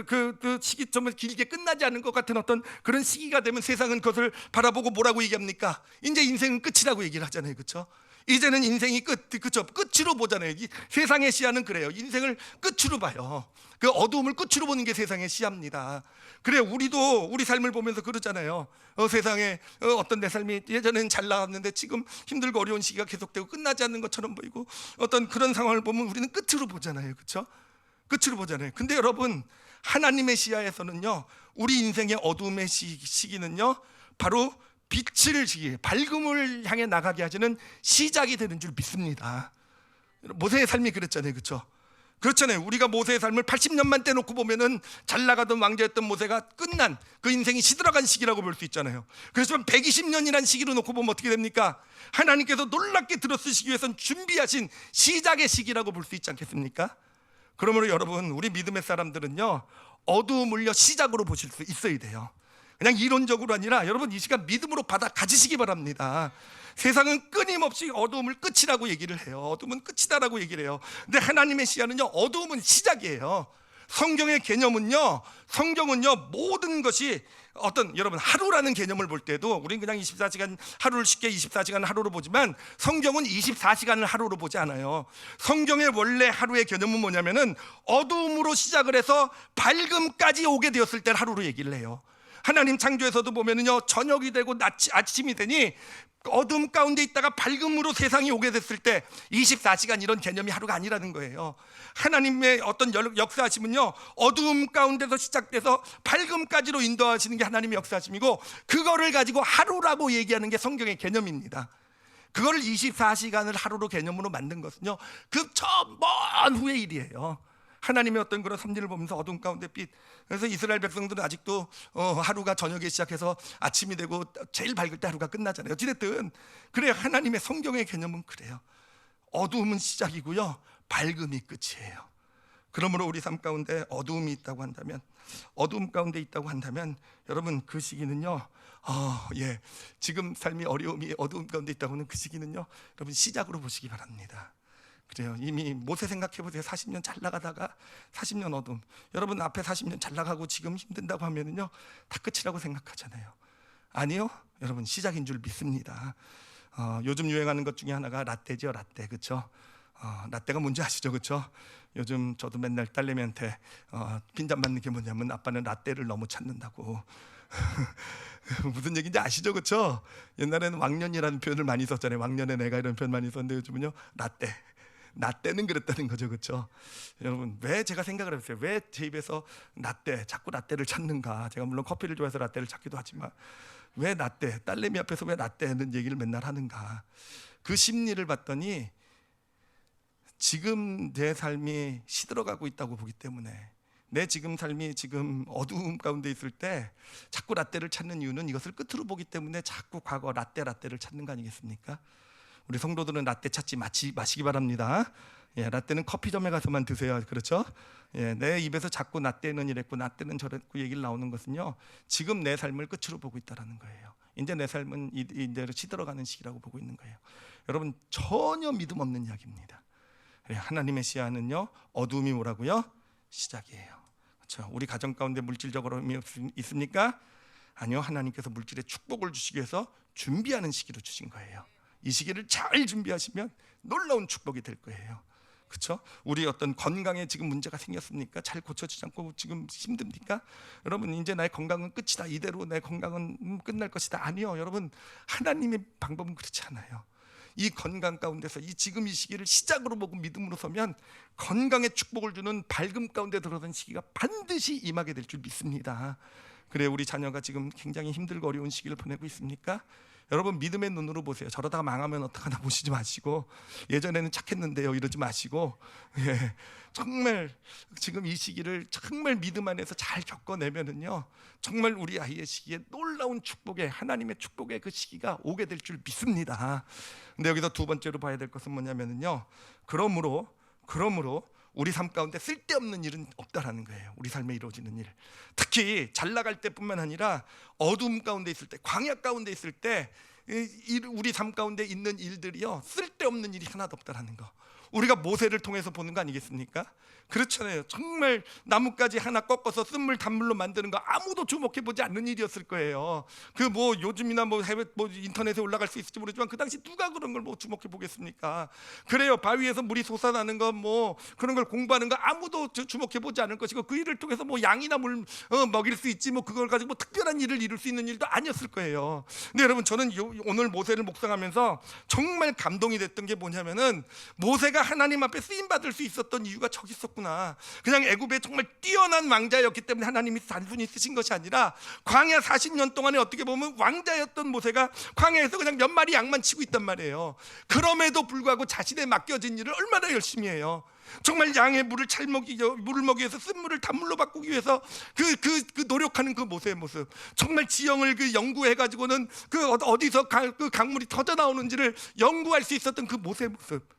Speaker 1: 그 시기점을 길게 끝나지 않은 것 같은 어떤 그런 시기가 되면 세상은 그것을 바라보고 뭐라고 얘기합니까? 이제 인생은 끝이라고 얘기를 하잖아요, 그렇죠? 이제는 인생이 그쵸? 끝으로 보잖아요. 세상의 시야는 그래요. 인생을 끝으로 봐요. 그 어두움을 끝으로 보는 게 세상의 시야입니다. 그래 우리도 우리 삶을 보면서 그러잖아요. 세상에 어떤 내 삶이 예전에는 잘 나왔는데 지금 힘들고 어려운 시기가 계속되고 끝나지 않는 것처럼 보이고 어떤 그런 상황을 보면 우리는 끝으로 보잖아요, 그렇죠? 끝으로 보잖아요. 근데 여러분 하나님의 시야에서는요 우리 인생의 어두움의 시기는요 바로 빛을 밝음을 향해 나가게 하시는 시작이 되는 줄 믿습니다. 모세의 삶이 그랬잖아요, 그렇죠? 그렇잖아요. 우리가 모세의 삶을 80년만 떼놓고 보면은 잘 나가던 왕자였던 모세가 끝난 그 인생이 시들어간 시기라고 볼 수 있잖아요. 그렇지만 120년이라는 시기로 놓고 보면 어떻게 됩니까? 하나님께서 놀랍게 들어쓰시기 위해선 준비하신 시작의 시기라고 볼 수 있지 않겠습니까? 그러므로 여러분 우리 믿음의 사람들은요 어두움을요 시작으로 보실 수 있어야 돼요. 그냥 이론적으로 아니라 여러분 이 시간 믿음으로 받아 가지시기 바랍니다. 세상은 끊임없이 어두움을 끝이라고 얘기를 해요. 어두움은 끝이다라고 얘기를 해요. 근데 하나님의 시야는요 어두움은 시작이에요. 성경의 개념은요 모든 것이 여러분 하루라는 개념을 볼 때도 우리는 그냥 24시간 하루를 쉽게 24시간 하루로 보지만 성경은 24시간을 하루로 보지 않아요. 성경의 원래 하루의 개념은 뭐냐면은 어두움으로 시작을 해서 밝음까지 오게 되었을 때 하루로 얘기를 해요. 하나님 창조에서도 보면은요 저녁이 되고 아침이 되니 어둠 가운데 있다가 밝음으로 세상이 오게 됐을 때 24시간 이런 개념이 하루가 아니라는 거예요. 하나님의 어떤 역사하심은요 어두움 가운데서 시작돼서 밝음까지로 인도하시는 게 하나님의 역사하심이고 그거를 가지고 하루라고 얘기하는 게 성경의 개념입니다. 그걸 24시간을 하루로 개념으로 만든 것은요, 그 저 먼 후의 일이에요. 하나님의 어떤 그런 섭리를 보면서 어둠 가운데 빛. 그래서 이스라엘 백성들은 아직도 하루가 저녁에 시작해서 아침이 되고 제일 밝을 때 하루가 끝나잖아요. 어찌됐든 그래요. 하나님의 성경의 개념은 그래요. 어두움은 시작이고요, 밝음이 끝이에요. 그러므로 우리 삶 가운데 어두움이 있다고 한다면, 어두움 가운데 있다고 한다면 여러분, 그 시기는요, 지금 삶이 어려움이 어두움 가운데 있다고 하는 그 시기는요, 여러분 시작으로 보시기 바랍니다. 그래요. 이미 모세 생각해 보세요. 40년 잘 나가다가 40년 어둠. 여러분 앞에 40년 잘 나가고 지금 힘든다고 하면은요, 다 끝이라고 생각하잖아요. 아니요, 여러분 시작인 줄 믿습니다. 요즘 유행하는 것 중에 하나가 라떼죠, 라떼. 그렇죠? 라떼가 뭔지 아시죠, 그렇죠? 요즘 저도 맨날 딸내미한테 빈잔 맞는 게 뭐냐면, 아빠는 라떼를 너무 찾는다고. 무슨 얘기인지 아시죠, 그렇죠? 옛날에는 왕년이라는 표현을 많이 썼잖아요. 왕년에 내가 이런 표현 많이 썼는데 요즘은요, 라떼. 라떼는 그랬다는 거죠, 그렇죠? 여러분, 왜 제가 생각을 해봤어요. 왜 제 입에서 라떼, 자꾸 라떼를 찾는가? 제가 물론 커피를 좋아해서 라떼를 찾기도 하지만 왜 라떼, 딸내미 앞에서 왜 라떼는 얘기를 맨날 하는가? 그 심리를 봤더니 지금 내 삶이 시들어가고 있다고 보기 때문에, 내 지금 삶이 지금 어두움 가운데 있을 때 자꾸 라떼를 찾는 이유는 이것을 끝으로 보기 때문에 자꾸 과거 라떼를 찾는 거 아니겠습니까? 우리 성도들은 라떼 찾지 마시기 바랍니다. 라떼는 커피점에 가서만 드세요. 그렇죠? 내 입에서 자꾸 라떼는 이랬고 라떼는 저랬고 얘기를 나오는 것은요, 지금 내 삶을 끝으로 보고 있다는 거예요. 이제 내 삶은 이대로 시들어가는 시기라고 보고 있는 거예요. 여러분, 전혀 믿음 없는 이야기입니다. 하나님의 시야는요, 어두움이 뭐라고요? 시작이에요. 그렇죠? 우리 가정 가운데 물질적으로 의미 있습니까? 아니요, 하나님께서 물질의 축복을 주시기 위해서 준비하는 시기로 주신 거예요. 이 시기를 잘 준비하시면 놀라운 축복이 될 거예요. 그렇죠? 우리 어떤 건강에 지금 문제가 생겼습니까? 잘 고쳐지지 않고 지금 힘듭니까? 여러분, 이제 나의 건강은 끝이다, 이대로 내 건강은 끝날 것이다. 아니요, 여러분, 하나님의 방법은 그렇지 않아요. 이 건강 가운데서 지금 이 시기를 시작으로 보고 믿음으로 서면 건강의 축복을 주는 밝음 가운데 들어선 시기가 반드시 임하게 될 줄 믿습니다. 그래, 우리 자녀가 지금 굉장히 힘들고 어려운 시기를 보내고 있습니까? 여러분, 믿음의 눈으로 보세요. 저러다가 망하면 어떡하나 보시지 마시고, 예전에는 착했는데요 이러지 마시고, 정말 지금 이 시기를 정말 믿음 안에서 잘 겪어내면은요, 정말 우리 아이의 시기에 놀라운 축복의, 하나님의 축복의 그 시기가 오게 될 줄 믿습니다. 근데 여기서 두 번째로 봐야 될 것은 뭐냐면은요, 그러므로 우리 삶 가운데 쓸데없는 일은 없다라는 거예요. 우리 삶에 이루어지는 일, 특히 잘 나갈 때뿐만 아니라 어둠 가운데 있을 때, 광야 가운데 있을 때 우리 삶 가운데 있는 일들이요, 쓸데없는 일이 하나도 없다라는 거. 우리가 모세를 통해서 보는 거 아니겠습니까? 그렇잖아요. 정말 나뭇가지 하나 꺾어서 쓴물 단물로 만드는 거 아무도 주목해 보지 않는 일이었을 거예요. 그 뭐 요즘이나 뭐 해외 인터넷에 올라갈 수 있을지 모르지만 그 당시 누가 그런 걸 뭐 주목해 보겠습니까? 그래요. 바위에서 물이 솟아나는 거 뭐 그런 걸 공부하는 거 아무도 주목해 보지 않을 것이고, 그 일을 통해서 뭐 양이나 물 먹일 수 있지 뭐 그걸 가지고 뭐 특별한 일을 이룰 수 있는 일도 아니었을 거예요. 근데 여러분, 저는 오늘 모세를 묵상하면서 정말 감동이 됐던 게 뭐냐면은, 모세가 하나님 앞에 쓰임 받을 수 있었던 이유가 저기 있었구나. 그냥 애굽에 정말 뛰어난 왕자였기 때문에 하나님이 단순히 쓰신 것이 아니라, 광야 40년 동안에 어떻게 보면 왕자였던 모세가 광야에서 그냥 몇 마리 양만 치고 있단 말이에요. 그럼에도 불구하고 자신의 맡겨진 일을 얼마나 열심히 해요. 정말 양의 물을 물을 먹기 위해서 쓴물을 단물로 바꾸기 위해서 그 노력하는 그 모세의 모습, 정말 지형을 연구해 가지고는 어디서 그 강물이 터져 나오는지를 연구할 수 있었던 그 모세의 모습,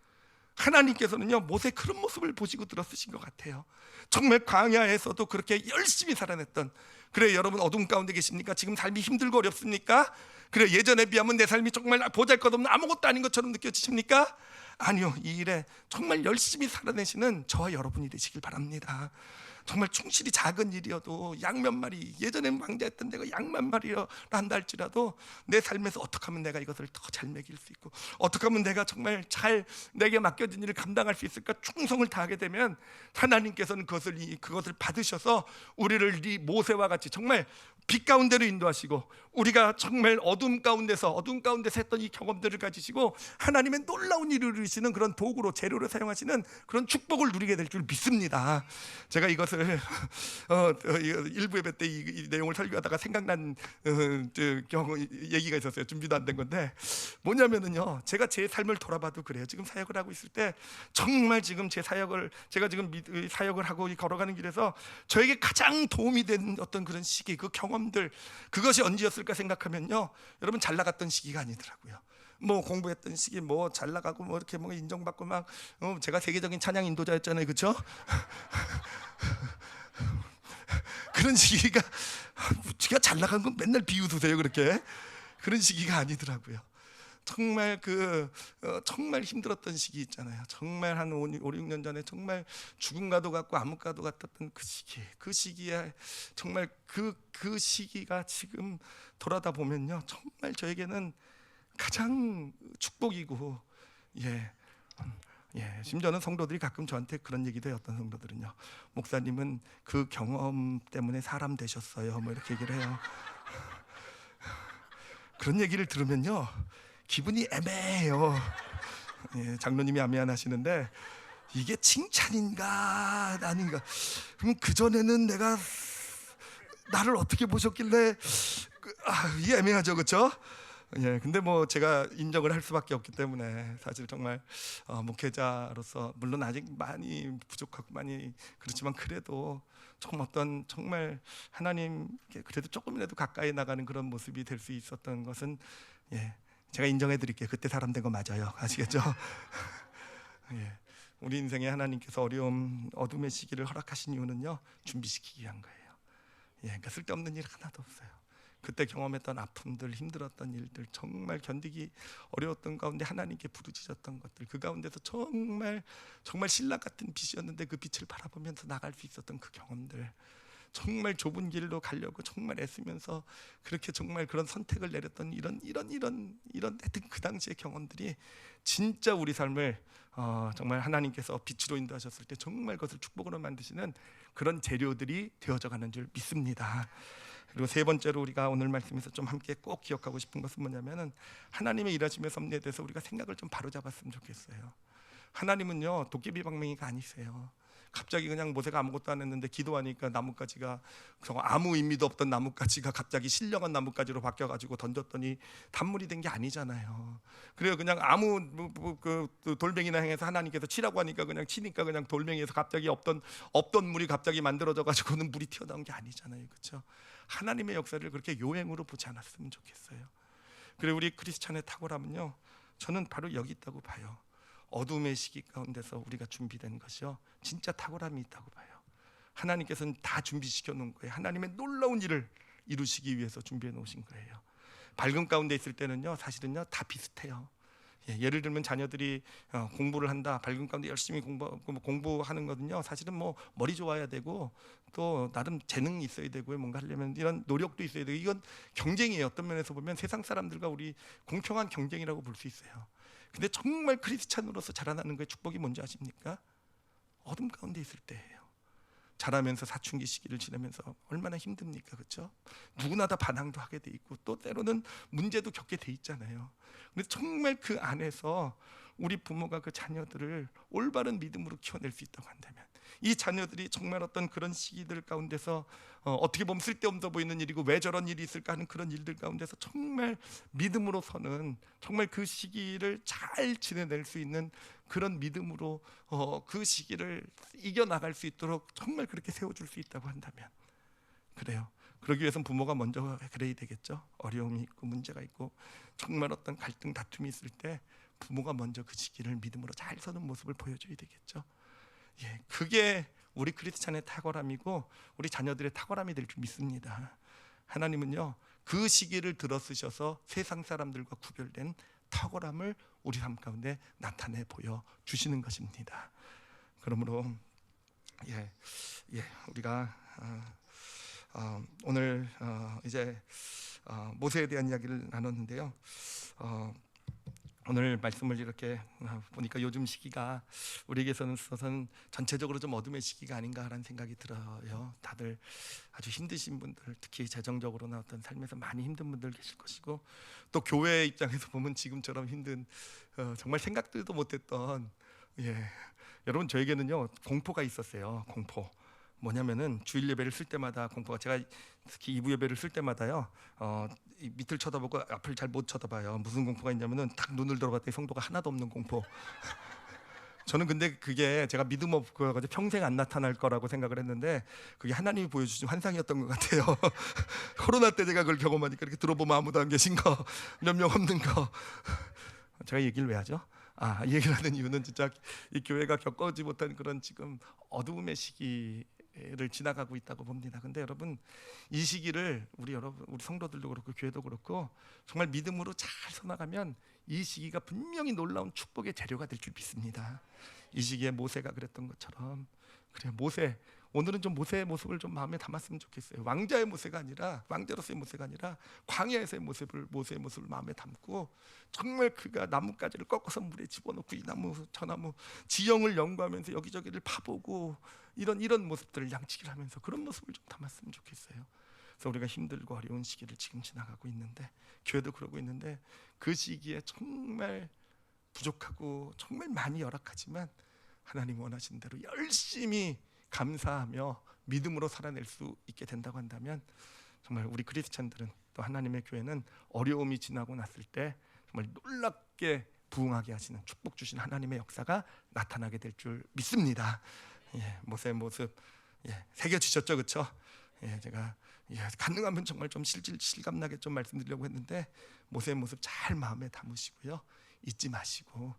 Speaker 1: 하나님께서는요, 모세 그런 모습을 보시고 들었으신 것 같아요. 정말 광야에서도 그렇게 열심히 살아냈던. 그래, 여러분 어둠 가운데 계십니까? 지금 삶이 힘들고 어렵습니까? 그래, 예전에 비하면 내 삶이 정말 보잘것없는 아무것도 아닌 것처럼 느껴지십니까? 아니요, 이 일에 정말 열심히 살아내시는 저와 여러분이 되시길 바랍니다. 정말 충실히 작은 일이어도 양 몇 마리, 예전엔 왕자였던 내가 양 몇 마리라 한다 할지라도 내 삶에서 어떻게 하면 내가 이것을 더 잘 먹일 수 있고, 어떻게 하면 내가 정말 잘 내게 맡겨진 일을 감당할 수 있을까, 충성을 다하게 되면 하나님께서는 그것을 받으셔서 우리를 이 모세와 같이 정말 빛 가운데로 인도하시고, 우리가 정말 어둠 가운데서 했던 이 경험들을 가지시고 하나님의 놀라운 일을 이루시는 그런 도구로, 재료로 사용하시는 그런 축복을 누리게 될 줄 믿습니다. 제가 이것을 것을 일부 예배 때 이 내용을 설교하다가 생각난 경우 얘기가 있었어요. 준비도 안 된 건데 뭐냐면은요, 제가 제 삶을 돌아봐도 그래요. 지금 사역을 하고 있을 때 정말 지금 제가 지금 사역을 하고 걸어가는 길에서 저에게 가장 도움이 된 어떤 그런 시기, 그 경험들, 그것이 언제였을까 생각하면요, 여러분 잘 나갔던 시기가 아니더라고요. 뭐 공부했던 시기, 뭐 잘 나가고 뭐 이렇게 뭐 인정받고 막 제가 세계적인 찬양 인도자였잖아요, 그렇죠? 그런 시기가 제가 잘 나간 건 맨날 비웃으세요 그렇게. 그런 시기가 아니더라고요. 정말 정말 힘들었던 시기 있잖아요. 정말 한 5, 6년 전에 정말 죽음과도 같고 암흑과도 같았던 그 시기에 정말 그 시기가 지금 돌아다 보면요, 정말 저에게는 가장 축복이고, 심지어는 성도들이 가끔 저한테 그런 얘기도 해요. 어떤 성도들은요, 목사님은 그 경험 때문에 사람 되셨어요, 뭐 이렇게 얘기를 해요. 그런 얘기를 들으면요, 기분이 애매해요. 장로님이 아멘 하시는데 이게 칭찬인가 아닌가. 그럼 그전에는 내가 나를 어떻게 보셨길래 이게 애매하죠, 그렇죠? 근데 뭐 제가 인정을 할 수밖에 없기 때문에 사실 정말 목회자로서 물론 아직 많이 부족하고 많이 그렇지만 그래도 정말 하나님께 그래도 조금이라도 가까이 나가는 그런 모습이 될 수 있었던 것은 제가 인정해 드릴게요. 그때 사람 된 거 맞아요. 아시겠죠? 우리 인생에 하나님께서 어둠의 시기를 허락하신 이유는요, 준비시키기 위한 거예요. 그러니까 쓸데없는 일 하나도 없어요. 그때 경험했던 아픔들, 힘들었던 일들, 정말 견디기 어려웠던 가운데 하나님께 부르짖었던 것들, 그 가운데서 정말 신랑 같은 빛이었는데 그 빛을 바라보면서 나갈 수 있었던 그 경험들, 정말 좁은 길로 가려고 정말 애쓰면서 그렇게 정말 그런 선택을 내렸던 이런 하여튼 그 당시의 경험들이 진짜 우리 삶을 정말 하나님께서 빛으로 인도하셨을 때 정말 그것을 축복으로 만드시는 그런 재료들이 되어져 가는 줄 믿습니다. 그리고 세 번째로 우리가 오늘 말씀에서 좀 함께 꼭 기억하고 싶은 것은 뭐냐면은, 하나님의 일하심의 섭리에 대해서 우리가 생각을 좀 바로잡았으면 좋겠어요. 하나님은요, 도깨비 방망이가 아니세요. 갑자기 그냥 모세가 아무것도 안 했는데 기도하니까 나뭇가지가, 아무 의미도 없던 나뭇가지가 갑자기 신령한 나뭇가지로 바뀌어가지고 던졌더니 단물이 된 게 아니잖아요. 그래요, 그냥 아무 돌멩이나 행해서 하나님께서 치라고 하니까 그냥 치니까 그냥 돌멩이에서 갑자기 없던 물이 갑자기 만들어져 가지고는 물이 튀어나온 게 아니잖아요, 그렇죠? 하나님의 역사를 그렇게 요행으로 보지 않았으면 좋겠어요. 그리고 우리 크리스찬의 탁월함은요, 저는 바로 여기 있다고 봐요. 어둠의 시기 가운데서 우리가 준비된 것이요, 진짜 탁월함이 있다고 봐요. 하나님께서는 다 준비시켜 놓은 거예요. 하나님의 놀라운 일을 이루시기 위해서 준비해 놓으신 거예요. 밝은 가운데 있을 때는요, 사실은요 다 비슷해요. 예를 들면 자녀들이 공부를 한다, 밝은 가운데 열심히 공부하는 거는요, 사실은 뭐 머리 좋아야 되고 또 나름 재능이 있어야 되고요, 뭔가 하려면 이런 노력도 있어야 되고, 이건 경쟁이에요. 어떤 면에서 보면 세상 사람들과 우리 공평한 경쟁이라고 볼 수 있어요. 근데 정말 크리스찬으로서 자라나는 거의 축복이 뭔지 아십니까? 어둠 가운데 있을 때예요. 자라면서 사춘기 시기를 지내면서 얼마나 힘듭니까, 그렇죠? 누구나 다 반항도 하게 돼 있고 또 때로는 문제도 겪게 돼 있잖아요. 근데 정말 그 안에서 우리 부모가 그 자녀들을 올바른 믿음으로 키워낼 수 있다고 한다면, 이 자녀들이 정말 어떤 그런 시기들 가운데서 어떻게 보면 쓸데없어 보이는 일이고 왜 저런 일이 있을까 하는 그런 일들 가운데서 정말 믿음으로 서는, 정말 그 시기를 잘 지내낼 수 있는 그런 믿음으로 그 시기를 이겨나갈 수 있도록 정말 그렇게 세워줄 수 있다고 한다면, 그래요, 그러기 위해서는 부모가 먼저 그래야 되겠죠. 어려움이 있고 문제가 있고 정말 어떤 갈등 다툼이 있을 때 부모가 먼저 그 시기를 믿음으로 잘 서는 모습을 보여줘야 되겠죠. 그게 우리 크리스찬의 탁월함이고 우리 자녀들의 탁월함이 될 줄 믿습니다. 하나님은요, 그 시기를 들어쓰셔서 세상 사람들과 구별된 탁월함을 우리 삶 가운데 나타내 보여 주시는 것입니다. 그러므로 우리가 오늘 이제 모세에 대한 이야기를 나눴는데요. 오늘 말씀을 이렇게 보니까 요즘 시기가 우리에게서는 전체적으로 좀 어둠의 시기가 아닌가라는 생각이 들어요. 다들 아주 힘드신 분들, 특히 재정적으로나 어떤 삶에서 많이 힘든 분들 계실 것이고, 또 교회 입장에서 보면 지금처럼 힘든 정말 생각들도 못했던 여러분, 저에게는요 공포가 있었어요. 공포. 뭐냐면은 주일 예배를 쓸 때마다 공포가, 제가 특히 이부 예배를 쓸 때마다요, 이 밑을 쳐다보고 앞을 잘 못 쳐다봐요. 무슨 공포가 있냐면은 딱 눈을 들어봤더니 성도가 하나도 없는 공포. 저는 근데 그게 제가 믿음 없고 가지고 평생 안 나타날 거라고 생각을 했는데 그게 하나님이 보여주신 환상이었던 것 같아요. 코로나 때 제가 그걸 경험하니까 이렇게 들어보면 아무도 안 계신 거, 몇 명 없는 거. 제가 얘기를 왜 하죠? 이 얘기를 하는 이유는 진짜 이 교회가 겪어오지 못한 그런 지금 어두움의 시기를 지나가고 있다고 봅니다. 근데 여러분, 이 시기를 우리 성도들도 그렇고 교회도 그렇고 정말 믿음으로 잘 서나가면 이 시기가 분명히 놀라운 축복의 재료가 될 줄 믿습니다. 이 시기에 모세가 그랬던 것처럼, 그래, 오늘은 좀 모세의 모습을 좀 마음에 담았으면 좋겠어요. 왕자의 모세가 아니라, 왕자로서의 모세가 아니라 광야에서의 모세의 모습을 마음에 담고, 정말 그가 나뭇가지를 꺾어서 물에 집어넣고 이 나무 저 나무 지형을 연구하면서 여기저기를 파보고 이런 모습들을 양치기를 하면서 그런 모습을 좀 담았으면 좋겠어요. 그래서 우리가 힘들고 어려운 시기를 지금 지나가고 있는데, 교회도 그러고 있는데, 그 시기에 정말 부족하고 정말 많이 열악하지만 하나님 원하시는 대로 열심히 감사하며 믿음으로 살아낼 수 있게 된다고 한다면, 정말 우리 크리스찬들은, 또 하나님의 교회는 어려움이 지나고 났을 때 정말 놀랍게 부흥하게 하시는, 축복 주신 하나님의 역사가 나타나게 될 줄 믿습니다. 모세의 모습 새겨지셨죠, 그렇죠? 제가 가능하면 정말 좀 실감나게 좀 말씀드리려고 했는데, 모세의 모습 잘 마음에 담으시고요, 잊지 마시고,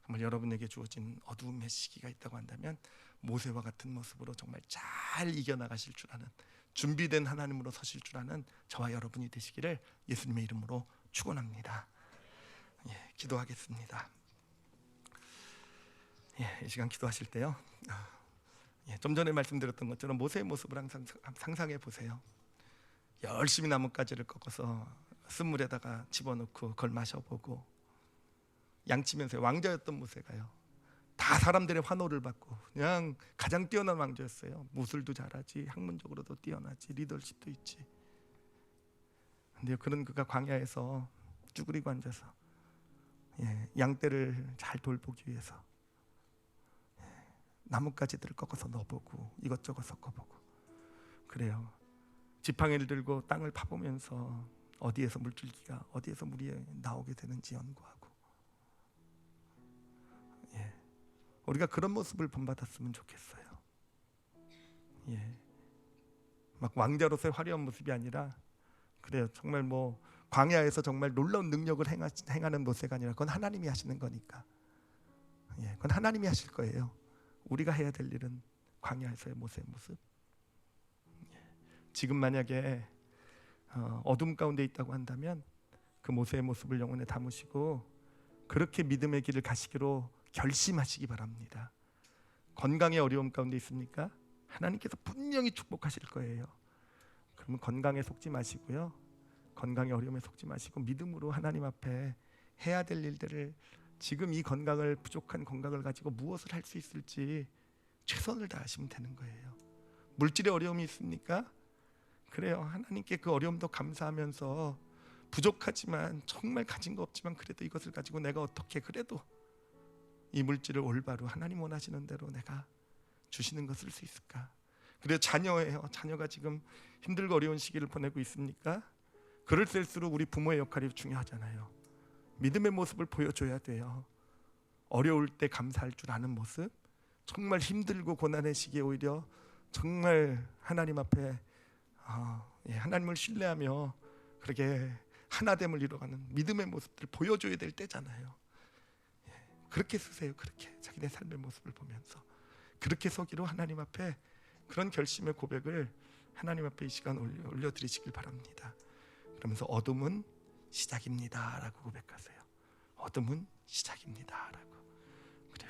Speaker 1: 정말 여러분에게 주어진 어두움의 시기가 있다고 한다면 모세와 같은 모습으로 정말 잘 이겨나가실 줄 아는, 준비된 하나님으로 서실 줄 아는 저와 여러분이 되시기를 예수님의 이름으로 축원합니다. 기도하겠습니다. 이 시간 기도하실 때요, 좀 전에 말씀드렸던 것처럼 모세의 모습을 항상 상상해 보세요. 열심히 나뭇가지를 꺾어서 쓴물에다가 집어넣고 그걸 마셔보고 양치면서, 왕자였던 모세가요, 다 사람들의 환호를 받고 그냥 가장 뛰어난 왕자였어요. 무술도 잘하지, 학문적으로도 뛰어나지, 리더십도 있지. 근데 그런 그가 광야에서 쭈그리고 앉아서 양떼를 잘 돌보기 위해서 나뭇가지들을 꺾어서 넣어보고 이것저것 섞어보고, 그래요, 지팡이를 들고 땅을 파보면서 어디에서 물이 나오게 되는지 연구하고, 우리가 그런 모습을 본받았으면 좋겠어요. 막 왕자로서의 화려한 모습이 아니라, 그래요, 정말 뭐 광야에서 정말 놀라운 능력을 행하는 모세가 아니라, 그건 하나님이 하시는 거니까, 그건 하나님이 하실 거예요. 우리가 해야 될 일은 광야에서의 모세의 모습. 지금 만약에 어둠 가운데 있다고 한다면 그 모세의 모습을 영혼에 담으시고 그렇게 믿음의 길을 가시기로 결심하시기 바랍니다. 건강의 어려움 가운데 있습니까? 하나님께서 분명히 축복하실 거예요. 그러면 건강에 속지 마시고요, 건강의 어려움에 속지 마시고 믿음으로 하나님 앞에 해야 될 일들을, 지금 이 부족한 건강을 가지고 무엇을 할 수 있을지 최선을 다하시면 되는 거예요. 물질의 어려움이 있습니까? 그래요, 하나님께 그 어려움도 감사하면서, 부족하지만 정말 가진 거 없지만 그래도 이것을 가지고 내가 어떻게 그래도 이 물질을 올바로 하나님 원하시는 대로 내가 주시는 것을 쓸 수 있을까? 그래서 자녀가 지금 힘들고 어려운 시기를 보내고 있습니까? 그럴 때일수록 우리 부모의 역할이 중요하잖아요. 믿음의 모습을 보여줘야 돼요. 어려울 때 감사할 줄 아는 모습, 정말 힘들고 고난의 시기에 오히려 정말 하나님 앞에 하나님을 신뢰하며 그렇게 하나됨을 이뤄가는 믿음의 모습들을 보여줘야 될 때잖아요. 그렇게 쓰세요. 그렇게 자기네 삶의 모습을 보면서 그렇게 서기로 하나님 앞에 그런 결심의 고백을 하나님 앞에 이 시간 올려드리시길 바랍니다. 그러면서 어둠은 시작입니다 라고 고백하세요. 어둠은 시작입니다 라고.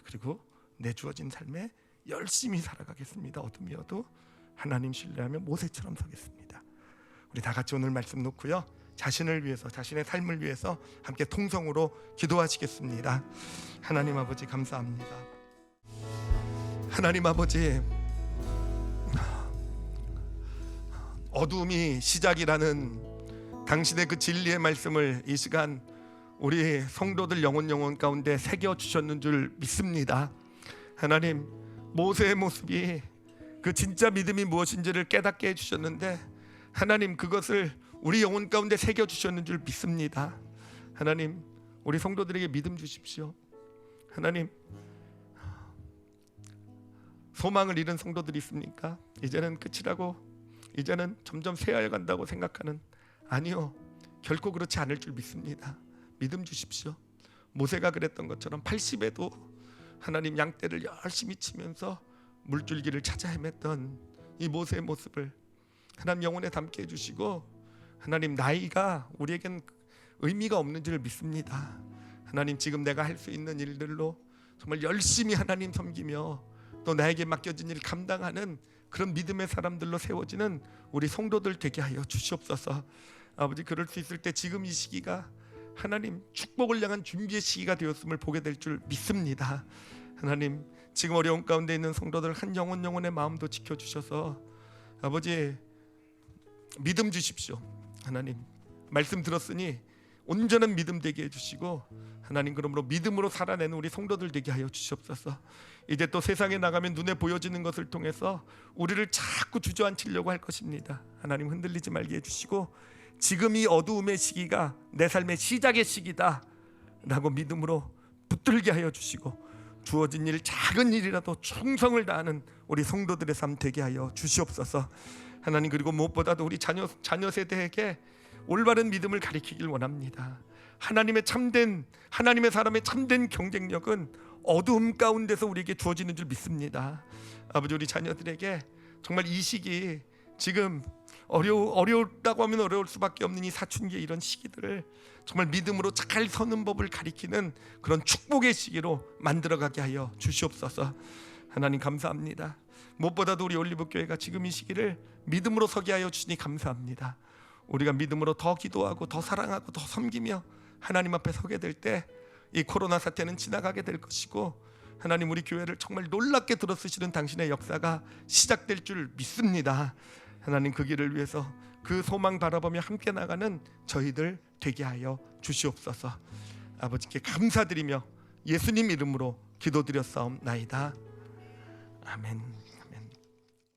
Speaker 1: 그리고 내 주어진 삶에 열심히 살아가겠습니다. 어둠이어도 하나님 신뢰하며 모세처럼 서겠습니다. 우리 다 같이 오늘 말씀 놓고요, 자신을 위해서, 자신의 삶을 위해서 함께 통성으로 기도하시겠습니다. 하나님 아버지 감사합니다. 하나님 아버지, 어둠이 시작이라는 당신의 그 진리의 말씀을 이 시간 우리 성도들 영혼 가운데 새겨 주셨는 줄 믿습니다. 하나님, 모세의 모습이 그 진짜 믿음이 무엇인지를 깨닫게 해주셨는데 하나님 그것을 우리 영혼 가운데 새겨주셨는 줄 믿습니다. 하나님 우리 성도들에게 믿음 주십시오. 하나님 소망을 잃은 성도들이 있습니까? 이제는 끝이라고, 이제는 점점 쇠하여 간다고 생각하는, 아니요, 결코 그렇지 않을 줄 믿습니다. 믿음 주십시오. 모세가 그랬던 것처럼 80에도 하나님 양떼를 열심히 치면서 물줄기를 찾아 헤맸던 이 모세의 모습을 하나님 영혼에 담게 해주시고, 하나님 나이가 우리에겐 의미가 없는 줄 믿습니다. 하나님 지금 내가 할 수 있는 일들로 정말 열심히 하나님 섬기며 또 나에게 맡겨진 일 감당하는 그런 믿음의 사람들로 세워지는 우리 성도들 되게 하여 주시옵소서. 아버지 그럴 수 있을 때 지금 이 시기가 하나님 축복을 향한 준비의 시기가 되었음을 보게 될 줄 믿습니다. 하나님 지금 어려운 가운데 있는 성도들 한 영혼의 마음도 지켜주셔서 아버지 믿음 주십시오. 하나님 말씀 들었으니 온전한 믿음 되게 해주시고 하나님 그러므로 믿음으로 살아내는 우리 성도들 되게 하여 주시옵소서. 이제 또 세상에 나가면 눈에 보여지는 것을 통해서 우리를 자꾸 주저앉히려고 할 것입니다. 하나님 흔들리지 말게 해주시고 지금 이 어두움의 시기가 내 삶의 시작의 시기다 라고 믿음으로 붙들게 하여 주시고 주어진 일 작은 일이라도 충성을 다하는 우리 성도들의 삶 되게 하여 주시옵소서. 하나님 그리고 무엇보다도 우리 자녀 세대에게 올바른 믿음을 가르치길 원합니다. 하나님의 사람의 참된 경쟁력은 어두움 가운데서 우리에게 주어지는 줄 믿습니다. 아버지 우리 자녀들에게 정말 이 시기 지금 어려웠다고 하면 어려울 수밖에 없는 이 사춘기의 이런 시기들을 정말 믿음으로 잘 서는 법을 가리키는 그런 축복의 시기로 만들어가게 하여 주시옵소서. 하나님 감사합니다. 무엇보다도 우리 올리브교회가 지금 이 시기를 믿음으로 서게 하여 주시니 감사합니다. 우리가 믿음으로 더 기도하고 더 사랑하고 더 섬기며 하나님 앞에 서게 될 때 이 코로나 사태는 지나가게 될 것이고 하나님 우리 교회를 정말 놀랍게 들어쓰시는 당신의 역사가 시작될 줄 믿습니다. 하나님 그 길을 위해서 그 소망 바라보며 함께 나가는 저희들 되게 하여 주시옵소서. 아버지께 감사드리며 예수님 이름으로 기도드렸사옵나이다. 아멘.